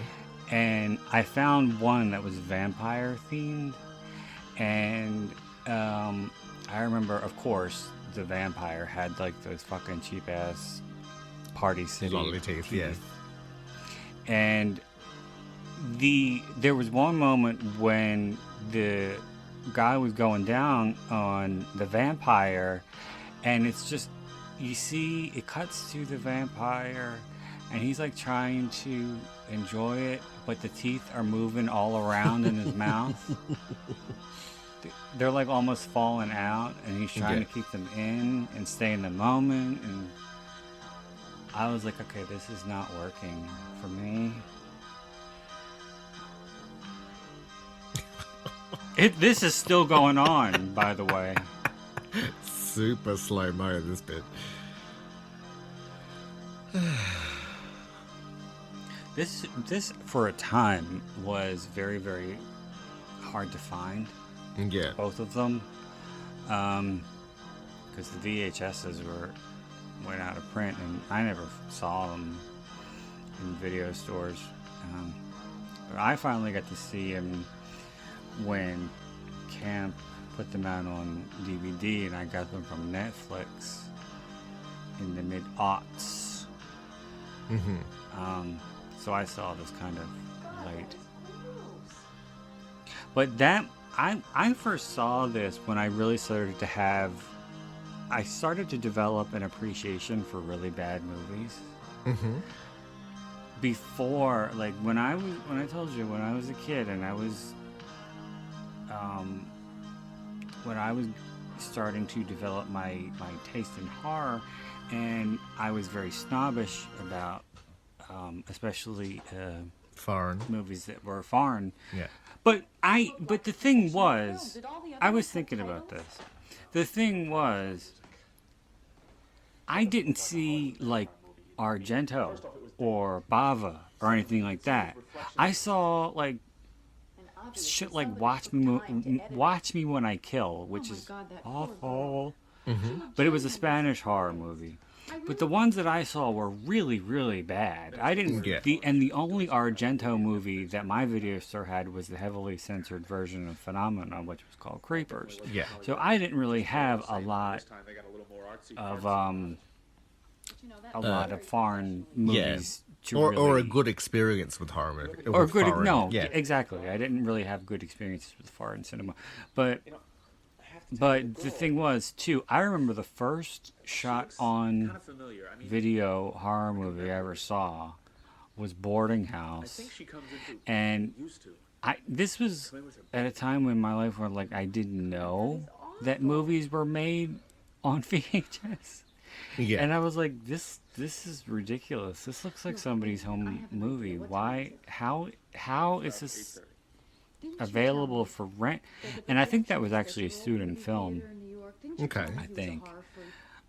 And I found one that was vampire themed. And I remember, of course, the vampire had like those fucking cheap ass Party City lovely teeth, yeah. And there was one moment when the guy was going down on the vampire, and it's just, you see, it cuts to the vampire, and he's like trying to enjoy it, but the teeth are moving all around in his mouth. They're like almost falling out, and he's trying to keep them in and stay in the moment. And I was like, okay, this is not working for me. This is still going on, by the way. Super slow-mo, this bit. This for a time was very, very hard to find. Yeah. Both of them. Because the VHSs went out of print, and I never saw them in video stores. But I finally got to see them when Camp put them out on DVD, and I got them from Netflix in the mid-aughts. So I saw this kind of late. But that, I first saw this when I really started to develop an appreciation for really bad movies. Before, like when I told you, when I was a kid and I was when I was starting to develop my taste in horror, and I was very snobbish about especially foreign movies that were foreign. Yeah. But the thing was, I was thinking about this. The thing was, I didn't see like Argento or Bava or anything like that. I saw like shit like Watch Me When I Kill, which is awful. But it was a Spanish horror movie. But the ones that I saw were really, really bad. I didn't and the only Argento movie that my video store had was the heavily censored version of Phenomena, which was called Creepers. Yeah. So I didn't really have a lot of a lot of foreign movies to or really... a good experience with horror movie. Or with good... foreign- No, yeah. exactly. I didn't really have good experiences with foreign cinema. But the thing was, too, I remember the first shot on video horror movie I ever saw was Boarding House. And this was at a time in my life where, like, I didn't know that movies were made on VHS. Yeah. And I was like, this is ridiculous. This looks like somebody's home movie. Why? How is this available for rent? And I think that was actually a student film. Okay. I think.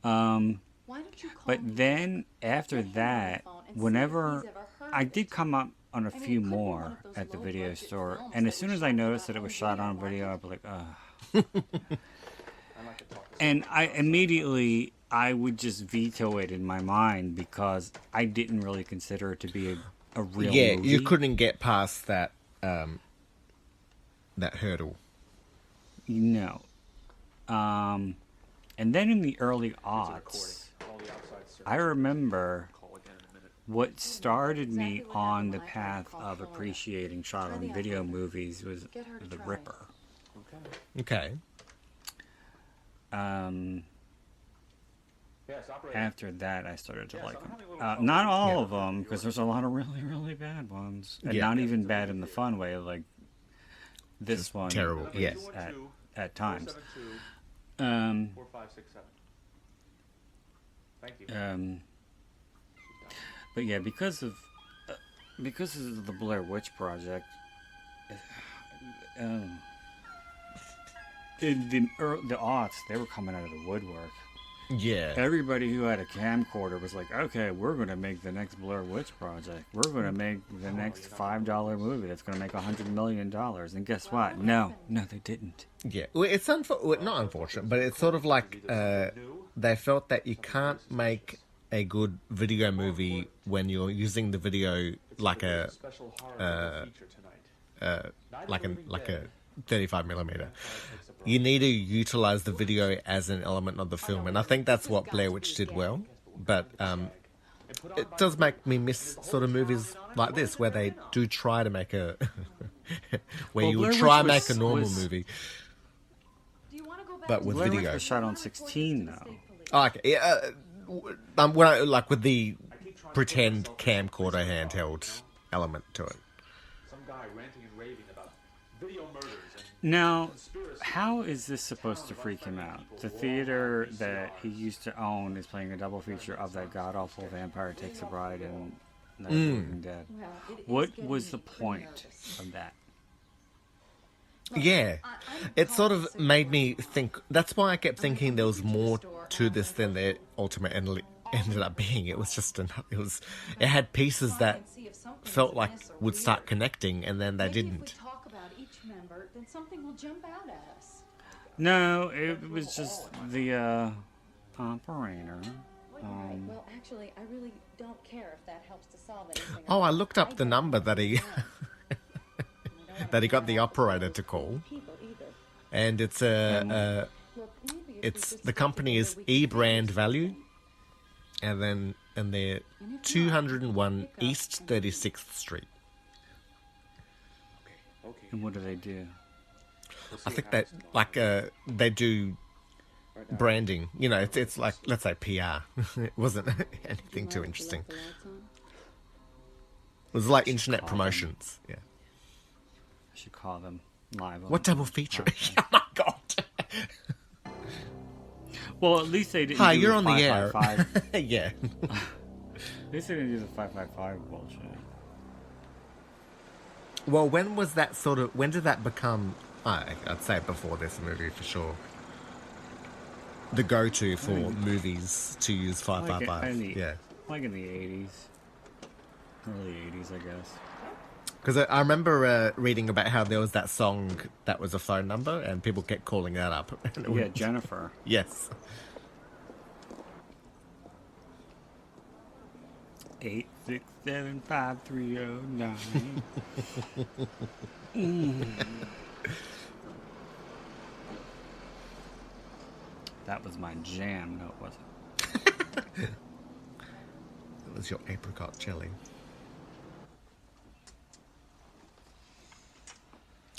But then after that, whenever I did come up on a few more at the video store, and as soon as I noticed that it was shot on video, I'd be like, ugh. And I would just veto it in my mind because I didn't really consider it to be a real movie. You couldn't get past that that hurdle. No. And then in the early aughts, I remember what started me on the path of appreciating shot on video movies was The Ripper. Okay. After that, I started to like them. Not all of them, because there's a lot of really, really bad ones. And not even bad in the fun way, like this just one. Terrible, yeah. At times. 4, 5, 6, 7. Thank you. But yeah, because of the Blair Witch Project, in the aughts, they were coming out of the woodwork. Yeah. Everybody who had a camcorder was like, okay, we're going to make the next Blair Witch Project. We're going to make the next $5 movie that's going to make $100 million. And guess what? No, they didn't. Yeah. Well, it's not unfortunate, but it's sort of like they felt that you can't make a good video movie when you're using the video like a 35mm. You need to utilize the video as an element of the film, and I think that's what Blair Witch did well. But it does make me miss sort of movies like this where they do try to make a where you would try to make a normal movie, but with Blair video. Witch was shot on 16 though. Oh, okay. Yeah, when I, like with the pretend camcorder handheld element to it. Some guy ranting and raving about video murders and Now, how is this supposed to freak him out? The theater that he used to own is playing a double feature of that god-awful Vampire Takes a Bride and Night of the Living Dead. What was the point of that? Yeah, it sort of made me think. That's why I kept thinking there was more to this than there ultimately ended up being. It was just it had pieces that felt like would start connecting, and then they didn't. Then something will jump out at us. No, it was just the operator. Well, actually, I really don't care if that helps to solve anything. Oh, I looked up the number that he that he got the operator to call, and it's the company is eBrand Value, and they're 201 East 36th Street. And what do they do? I think that they do branding. You know, it's like, let's say, PR. It wasn't anything too interesting. It was like internet promotions. Yeah. I should call them live. What double feature? Oh my god. Well, at least they didn't. Hi, do you're the on the air. 555. Yeah. At least they didn't do the 555 bullshit. Well, when was that sort of? When did that become? I'd say before this movie for sure. The go-to for movies to use 555. Yeah, like in the 80s, early 80s, I guess. Because I remember reading about how there was that song that was a phone number, and people kept calling that up. Yeah, Jennifer. Yes. 8675309. That was my jam. No, it wasn't. was your apricot jelly.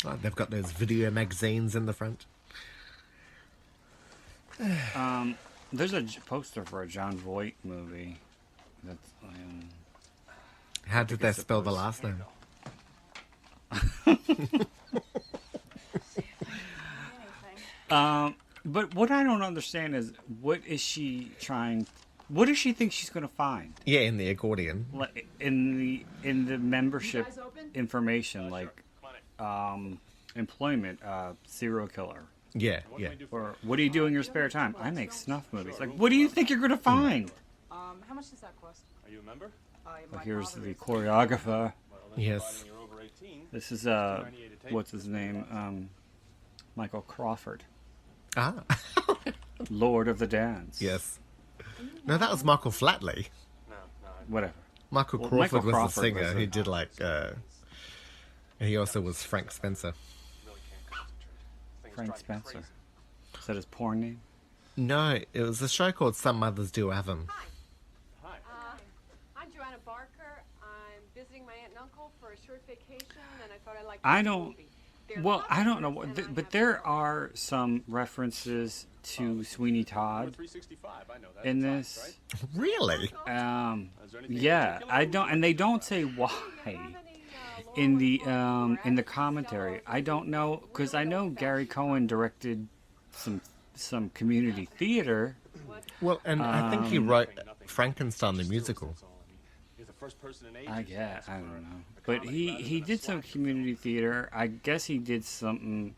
Oh, they've got those video magazines in the front. There's a poster for a John Voight movie. That's How did they spell the last name? But what I don't understand is what does she think she's going to find? Yeah, in the accordion. Like in the membership information, like employment, serial killer. Yeah, yeah. Or what do you do in your spare time? I make snuff movies. Like, what do you think you're going to find? How much does that cost? Are you a member? Well, here's the choreographer. Yes. This is what's his name? Michael Crawford. Ah. Lord of the Dance. Yes. No, that was Michael Flatley. Whatever. Michael Crawford was the singer who did like. He also was Frank Spencer. Frank Spencer. Is that his porn name? No, it was a show called Some Mothers Do Have 'Em. Hi. I'm Joanna Barker. I'm visiting my aunt and uncle for a short vacation, and I thought I'd like to I see a don't. movie. Well, I don't know, but there are some references to Sweeney Todd in this. Really? Yeah, I don't, and they don't say why in the commentary. I don't know, because I know Gary Cohen directed some community theater. Well, and I think he wrote Frankenstein the musical. I guess, I don't know. But he did some community theater. I guess he did something.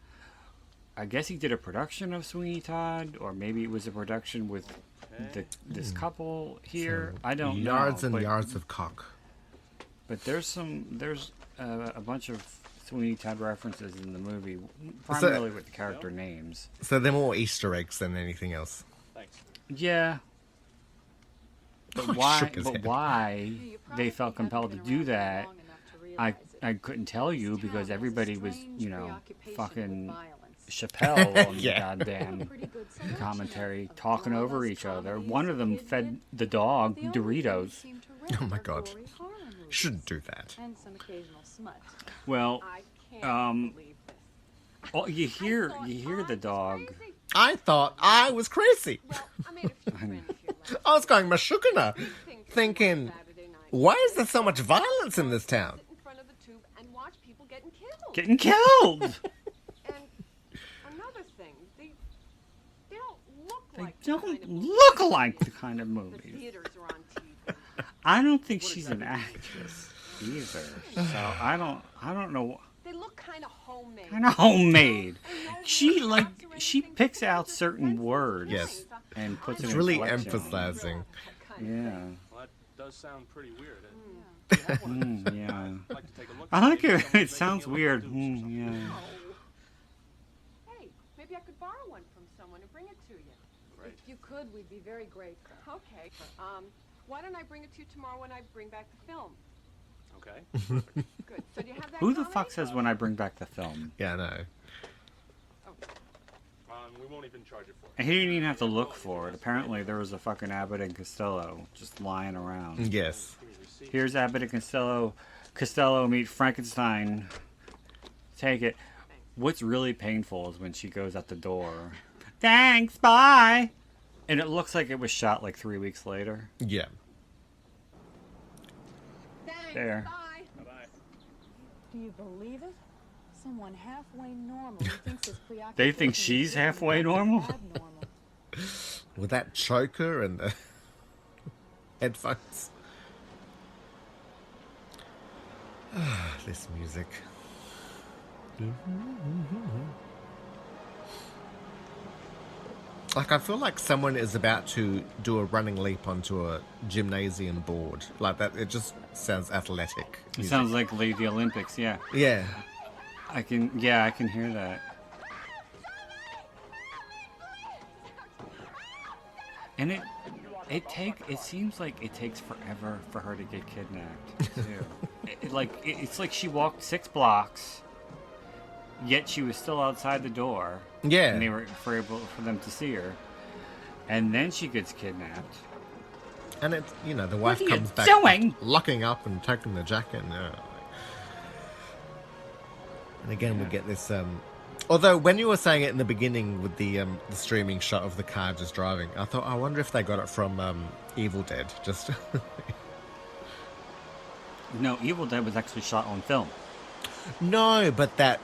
I guess he did a production of Sweeney Todd, or maybe it was a production with this couple here. So, I don't know. Yards and yards of cock. But there's a bunch of Sweeney Todd references in the movie, primarily with the character names. So they're more Easter eggs than anything else. Yeah. But why they felt compelled to do that, I couldn't tell you, because everybody was, fucking Chappelle on the goddamn commentary, talking over each other. One of them fed the dog Doritos. Oh my god. Shouldn't do that. Well, you hear the dog. I thought I was crazy. I was going Mashukana, thinking, why is there so much violence in this town? Getting killed! And another thing, they They don't look like the kind of movies. theaters are on TV. I don't think she's an actress either. So I don't know. They look kind of homemade. Kind of homemade. She picks out certain words. Yes. And puts It's it in really inflection. emphasizing. Yeah. Well, that does sound pretty weird. Yeah. I like it. It sounds weird. Yeah. Hey, maybe I could borrow one from someone and bring it to you. If you could, we'd be very grateful. Okay. Why don't I bring it to you tomorrow when I bring back the film? Okay. Good. So do you have that? Who the comedy? fuck says when I bring back the film? Yeah, I know. We won't even charge it for it. And he didn't even have to look for it. Apparently there was a fucking Abbott and Costello just lying around. Yes. Here's Abbott and Costello. Costello meet Frankenstein. Take it. What's really painful is when she goes out the door. Thanks, bye! And it looks like it was shot like 3 weeks later. Yeah. Thanks, There. Bye. Bye-bye. Do you believe it? Someone halfway normal who thinks his preoccupation They think she's halfway normal? abnormal. With that choker and the headphones. This music. Like, I feel like someone is about to do a running leap onto a gymnasium board. Like that, it just sounds athletic. It sounds like the Olympics, yeah. Yeah. I can hear that. And it seems like it takes forever for her to get kidnapped too. It's like she walked 6 blocks, yet she was still outside the door. Yeah. And they were able for them to see her. And then she gets kidnapped. And it's, you know, the wife are you comes back doing? locking up and taking the jacket. And again, we get this. Although when you were saying it in the beginning with the streaming shot of the car just driving, I thought, I wonder if they got it from Evil Dead. Just No, Evil Dead was actually shot on film. no, but that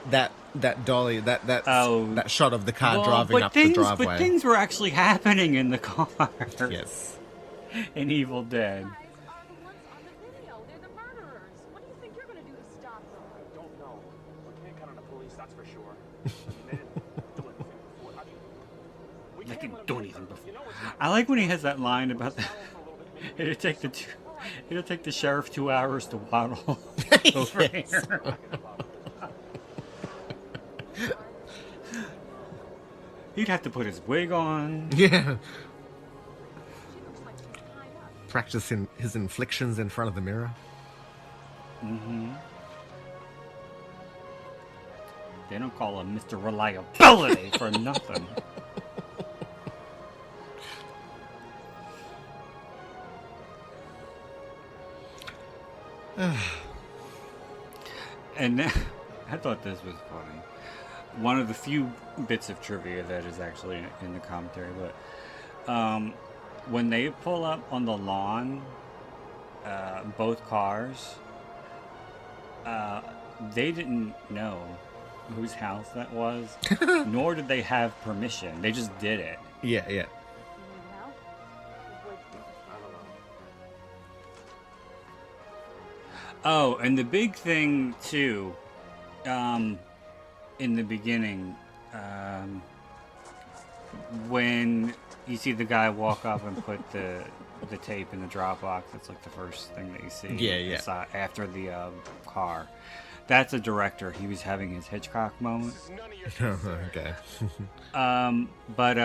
dolly, that shot of the car driving up the driveway. But things were actually happening in the car. Yes. In Evil Dead. Guys are the ones on the video. They're the murderers. What do you think you're gonna do to stop them? I don't know. We can't count on the police, that's for sure. They didn't do anything before. I mean, we They can't didn't let do them anything You before. know what's happening. I like when he has that line about the. It'll take the sheriff 2 hours to waddle over here. He'd have to put his wig on. Yeah. Practicing his inflictions in front of the mirror. Mm-hmm. They don't call him Mr. Reliability for nothing. And I thought this was funny. One of the few bits of trivia that is actually in the commentary, but when they pull up on the lawn, both cars, they didn't know whose house that was, nor did they have permission. They just did it. Yeah, yeah. Oh, and the big thing too, in the beginning, when you see the guy walk up and put the tape in the Dropbox, that's like the first thing that you see. Yeah, yeah. After the car, that's a director. He was having his Hitchcock moment. Okay. But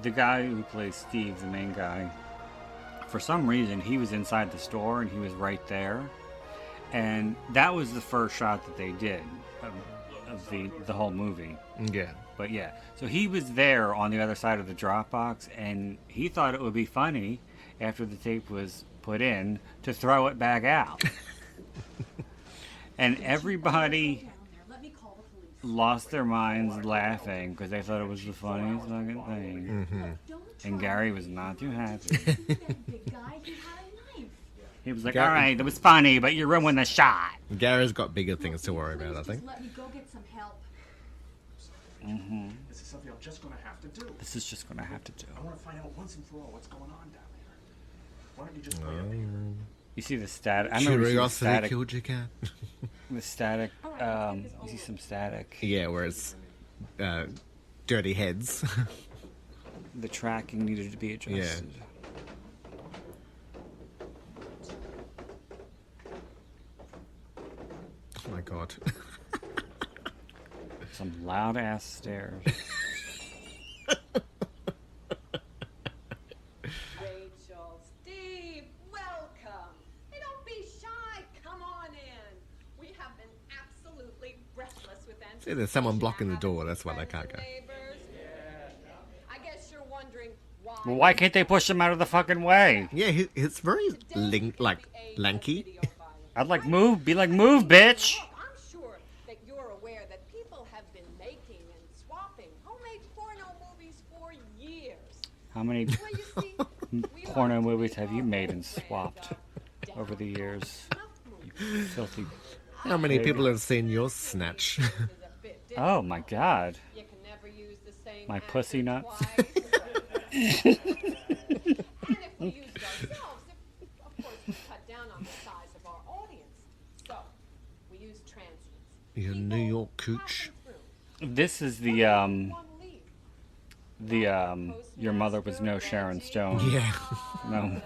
the guy who plays Steve, the main guy, for some reason he was inside the store and he was right there, and that was the first shot that they did of the whole movie. Yeah. But yeah, so he was there on the other side of the Dropbox, and he thought it would be funny after the tape was put in to throw it back out. And everybody lost their minds laughing because they thought it was the funniest fucking thing. Mm-hmm. And Gary was not too happy. He was like, all right, it was funny, but you ruined the shot. Gary's got bigger things to worry about, I think. Let me go get some help. Mm-hmm. This is something I'm just gonna have to do. This is just going to have to do. I want to find out once and for all what's going on down there. Why don't you just wait up here? You see the static. I remember you see the Curiosity static. killed your cat. The static. You see some static. Yeah, where it's dirty heads. The tracking needed to be adjusted. Oh my god. Some loud ass stairs. Rachel, Steve, welcome. Hey, don't be shy. Come on in. We have been absolutely breathless with anticipation. See, there's someone blocking the door. That's why they can't go. I guess you're wondering why. Well, why can't they push him out of the fucking way? Yeah, it's very lanky. I'd like move. Be like move, bitch. I'm sure that you're aware that people have been making and swapping homemade porno movies for years. How many porno movies have you made and swapped over the years? You filthy. How many baby. people have seen your snatch? Oh my god. You can never use the same My acid pussy nuts. twice. And if we used ourselves, of course, we cut down on the size of our audience. So, we use transients. Your New York cooch. This is the your mother was no Sharon Stone. Yeah. No.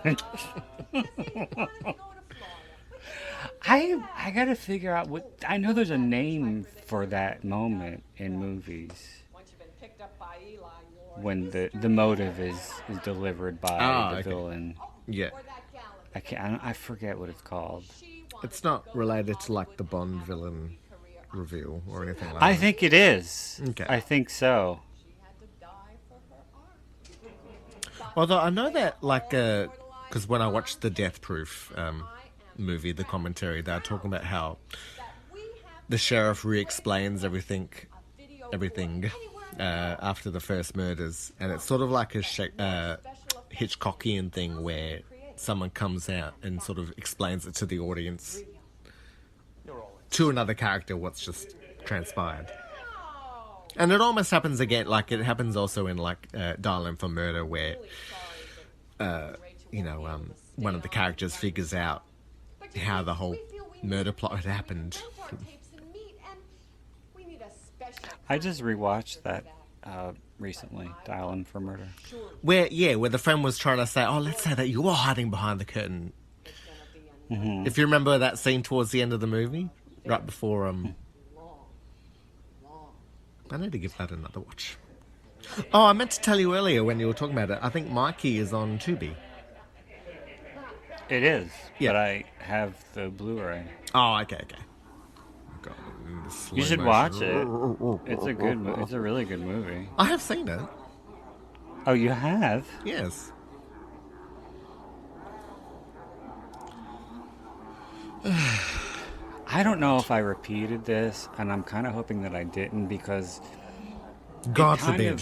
I gotta figure out what. I know there's a name for that moment in movies when the motive is delivered by the villain. Yeah. I forget what it's called. It's not related to like the Bond villain reveal or anything like that. I think it is. Okay. I think so. Although I know that, like, because when I watched the Death Proof movie, the commentary, they're talking about how the sheriff re-explains everything after the first murders, and it's sort of like a Hitchcockian thing where someone comes out and sort of explains it to the audience, to another character, what's just transpired. And it almost happens again, like it happens also in like Dial M for Murder, where one of the characters figures out how the whole murder plot had happened. I just rewatched that recently, Dial M for Murder. Where the friend was trying to say, "Oh, let's say that you were hiding behind the curtain." Mm-hmm. If you remember that scene towards the end of the movie, right before I need to give that another watch. Oh, I meant to tell you earlier when you were talking about it. I think Mikey is on Tubi. It is, Yeah. but I have the Blu-ray. Oh, okay. God, You should watch it. It's a good. It's a really good movie. I have seen it. Oh, you have? Yes. I don't know if I repeated this, and I'm kind of hoping that I didn't, because God forbid.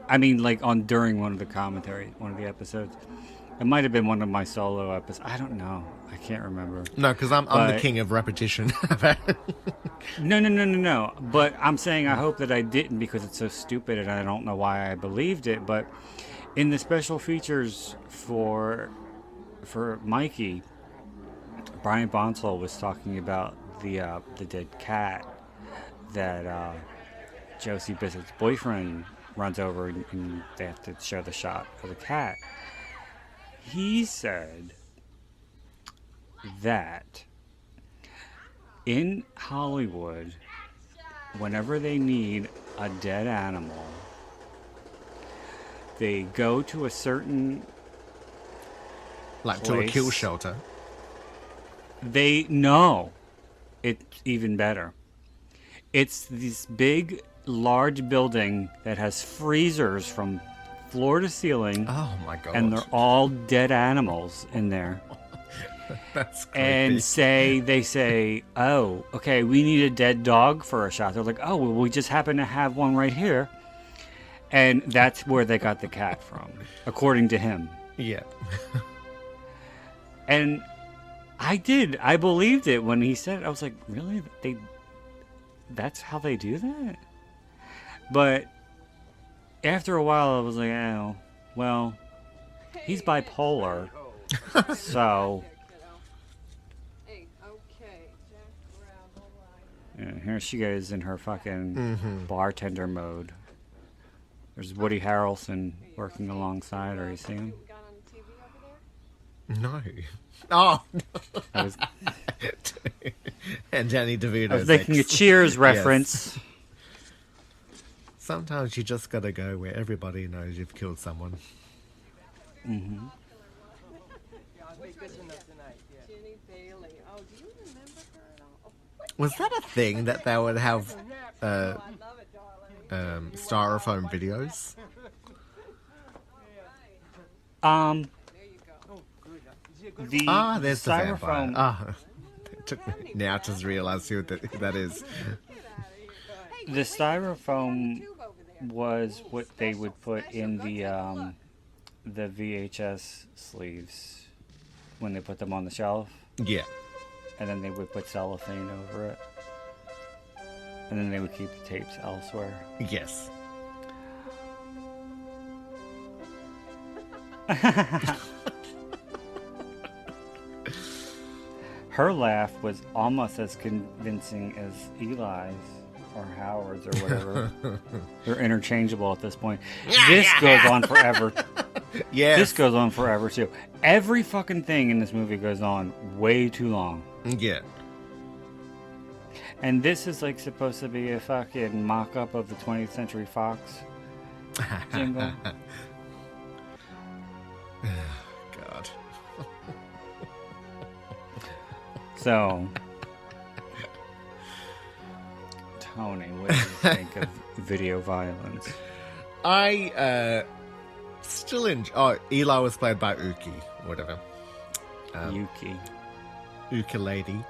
I mean, like during one of the episodes. It might have been one of my solo episodes. I don't know. I can't remember. No, because I'm the king of repetition. No. But I'm saying I hope that I didn't, because it's so stupid and I don't know why I believed it. But in the special features for Mikey, Brian Bonsall was talking about the dead cat that Josie Bissett's boyfriend runs over, and they have to show the shot of the cat. He said that in Hollywood, whenever they need a dead animal, they go to a certain like place. to a kill shelter. They know. It's even better. It's this big, large building that has freezers from floor to ceiling. Oh my god. And they're all dead animals in there. That's creepy. And they say, "Oh, okay, we need a dead dog for a shot." They're like, "Oh, well, we just happen to have one right here." And that's where they got the cat from, according to him. Yeah. And I believed it when he said it. I was like, really? That's how they do that? But after a while, I was like, oh, well, he's bipolar. So. Yeah, here she goes in her fucking bartender mode. There's Woody Harrelson working alongside her. You see him? No. Oh. I was, and Danny DeVito. I was making a Cheers reference. Yes. Sometimes you just gotta go where everybody knows you've killed someone. Mm-hmm. Was that a thing that they would have styrofoam videos? There's the vampire. It took me now to realize who that is. The styrofoam was what they would put in the VHS sleeves when they put them on the shelf. Yeah. And then they would put cellophane over it. And then they would keep the tapes elsewhere. Yes. Her laugh was almost as convincing as Eli's or Howard's or whatever. They're interchangeable at this point. This goes on forever. Yes. This goes on forever too. Every fucking thing in this movie goes on way too long. Yeah. And this is like supposed to be a fucking mock-up of the 20th Century Fox jingle. God. So, Tony, what do you think of video violence? I still enjoy. Oh, Eli was played by Uki, whatever. Yuki. Ukulele.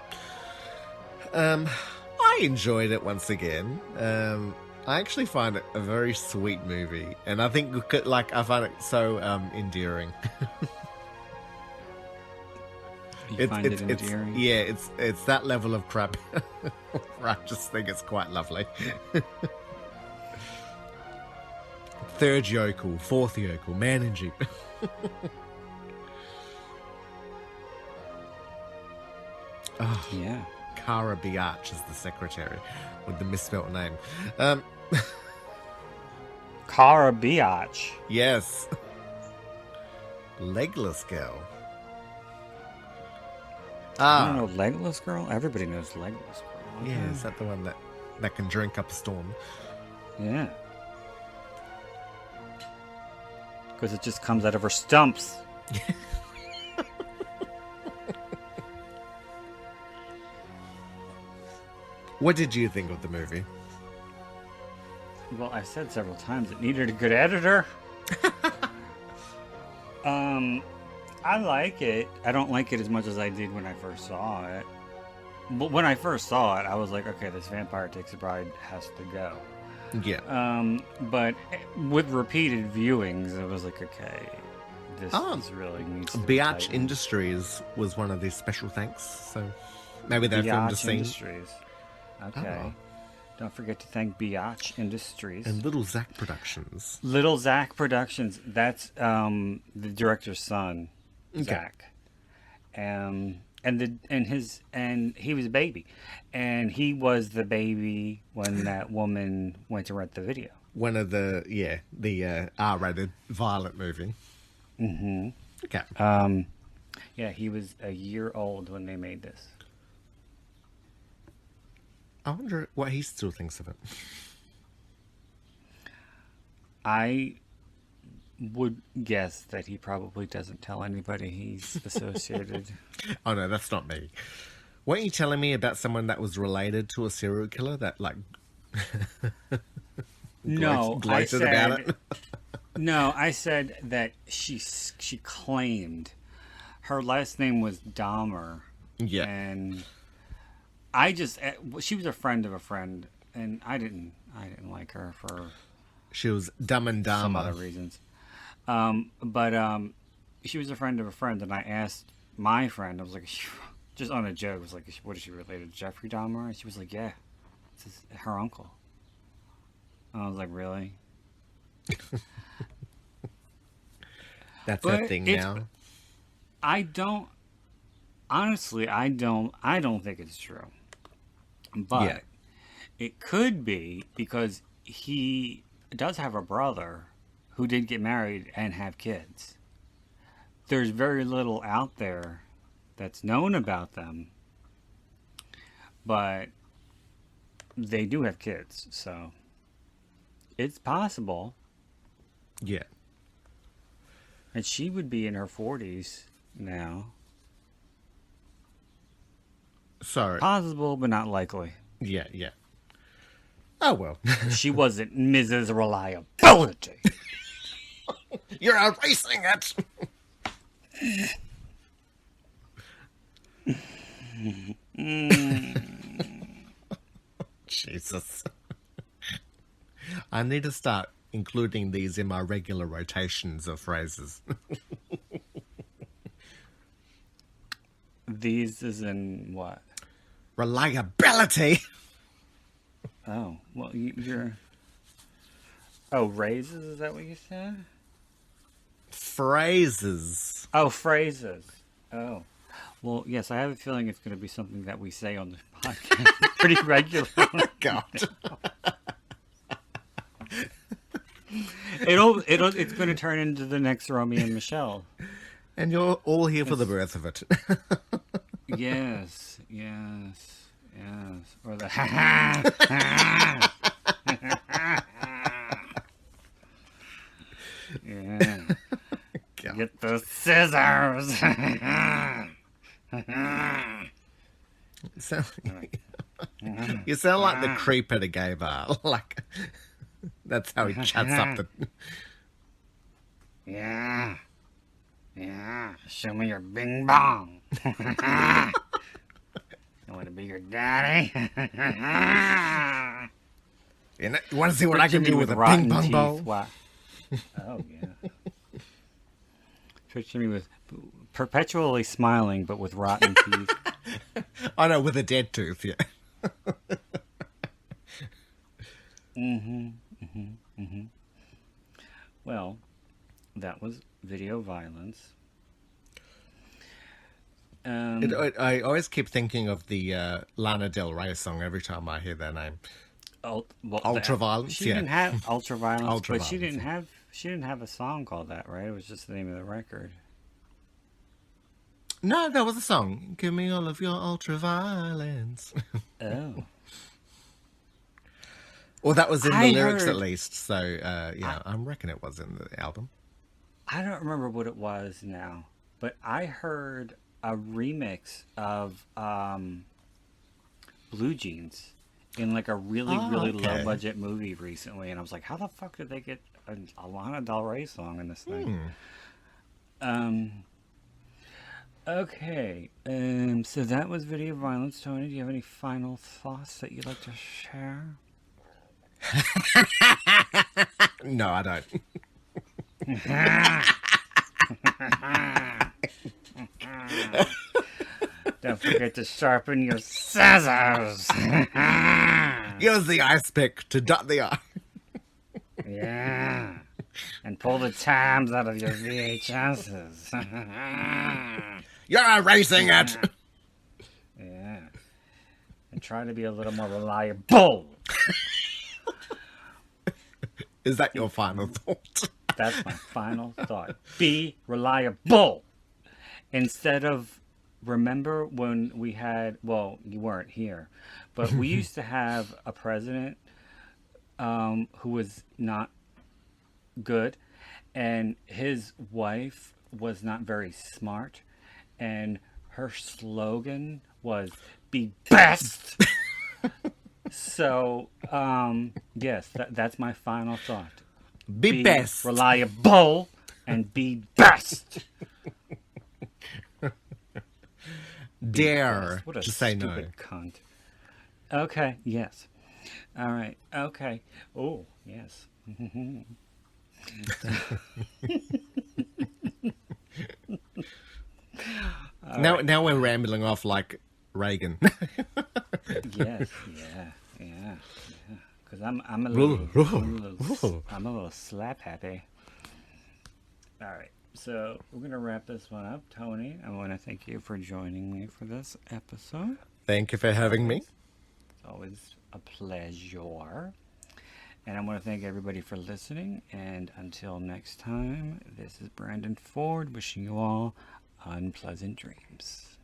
I enjoyed it once again. I actually find it a very sweet movie, and I think I find it so endearing. You find it endearing? It's that level of crap. I just think it's quite lovely. Third yokel, fourth yokel, man in Jeep. Oh, yeah. Cara Biatch is the secretary with the misspelt name. Cara Biatch. Yes. Legless girl. You don't know Legless Girl? Everybody knows Legless Girl. Yeah, is that the one that can drink up a storm? Yeah. Because it just comes out of her stumps. What did you think of the movie? Well, I've said several times it needed a good editor. I like it. I don't like it as much as I did when I first saw it. But when I first saw it, I was like, okay, this Vampire Takes a Bride has to go. Yeah. But with repeated viewings, it was like, okay, this really needs to be Biatch tightened. Industries was one of these special thanks, so maybe they filmed a scene. Industries. Okay. Oh. Don't forget to thank Biatch Industries. And Little Zach Productions. Little Zach Productions. That's the director's son, Zach. And he was a baby. And he was the baby when that woman went to rent the video. One of the R-rated violent movie. Mm-hmm. Okay. Yeah, he was a year old when they made this. I wonder what he still thinks of it. I would guess that he probably doesn't tell anybody he's associated. Oh no, that's not me. Weren't you telling me about someone that was related to a serial killer that like gloated about it? No, I said that she claimed her last name was Dahmer. Yeah. And she was a friend of a friend, and I didn't like her for she was dumb and dumber. Some other reasons. But she was a friend of a friend, and I asked my friend, I was like, just on a joke, I was like, what is she related to Jeffrey Dahmer? And she was like, yeah, it's her uncle. And I was like, really? That's that thing now. I don't think it's true. But it could be because he does have a brother who did get married and have kids. There's very little out there that's known about them, but they do have kids, so it's possible. Yeah. And she would be in her 40s now. Sorry. Possible, but not likely. Yeah. Oh, well. She wasn't Mrs. Reliability. You're erasing it. Jesus. I need to start including these in my regular rotations of phrases. These is in what? Reliability. Oh, well, you're... Oh, raises? Is that what you said? Phrases. Oh, phrases. Oh. Well, yes, I have a feeling it's going to be something that we say on the podcast pretty regularly. God. It's going to turn into the next Romeo and Michelle. And you're all here for the birth of it. Yes. Or the yeah. God. Get the scissors. You sound like the creep at a gay bar. Like that's how he chats up the. Yeah. Yeah. Show me your bing bong. You want to be your daddy? You want to see what I can Picture do me with a rotten ping pong teeth. ball? Oh, yeah. Picture me with perpetually smiling, but with rotten teeth. I know, with a dead tooth, yeah. Well, that was video violence. I always keep thinking of the Lana Del Rey song every time I hear that name. Ultraviolence, She yeah. didn't have ultraviolence, but she Ultraviolence, didn't yeah. have a song called that, right? It was just the name of the record. No, that was a song. Give me all of your ultraviolence. Oh. Or that was in the I lyrics heard- at least. So, yeah, I reckon it was in the album. I don't remember what it was now, but I heard a remix of Blue Jeans in like a really okay. low budget movie recently, and I was like, how the fuck did they get a Lana Del Rey song in this thing? Okay, so that was video violence. Tony, do you have any final thoughts that you'd like to share? No, I don't. Don't forget to sharpen your scissors. Use the ice pick to dot the I. Yeah. And pull the tabs out of your VHSs. You're erasing it! Yeah. And try to be a little more reliable. Is that your final thought? That's my final thought. Be reliable. Instead of, remember when we had, well, you weren't here, but we used to have a president who was not good, and his wife was not very smart, and her slogan was be best. So yes, that's my final thought. Be best. Reliable and be best. Dare What a to say no. stupid cunt. Okay, yes. All right, okay. Oh, yes. Now we're rambling off like Reagan. Yes, yeah. Because I'm a little slap happy. All right, so we're gonna wrap this one up. Tony, I want to thank you for joining me for this episode. Thank you for having me. It's always a pleasure. And I want to thank everybody for listening. And until next time, this is Brandon Ford wishing you all unpleasant dreams.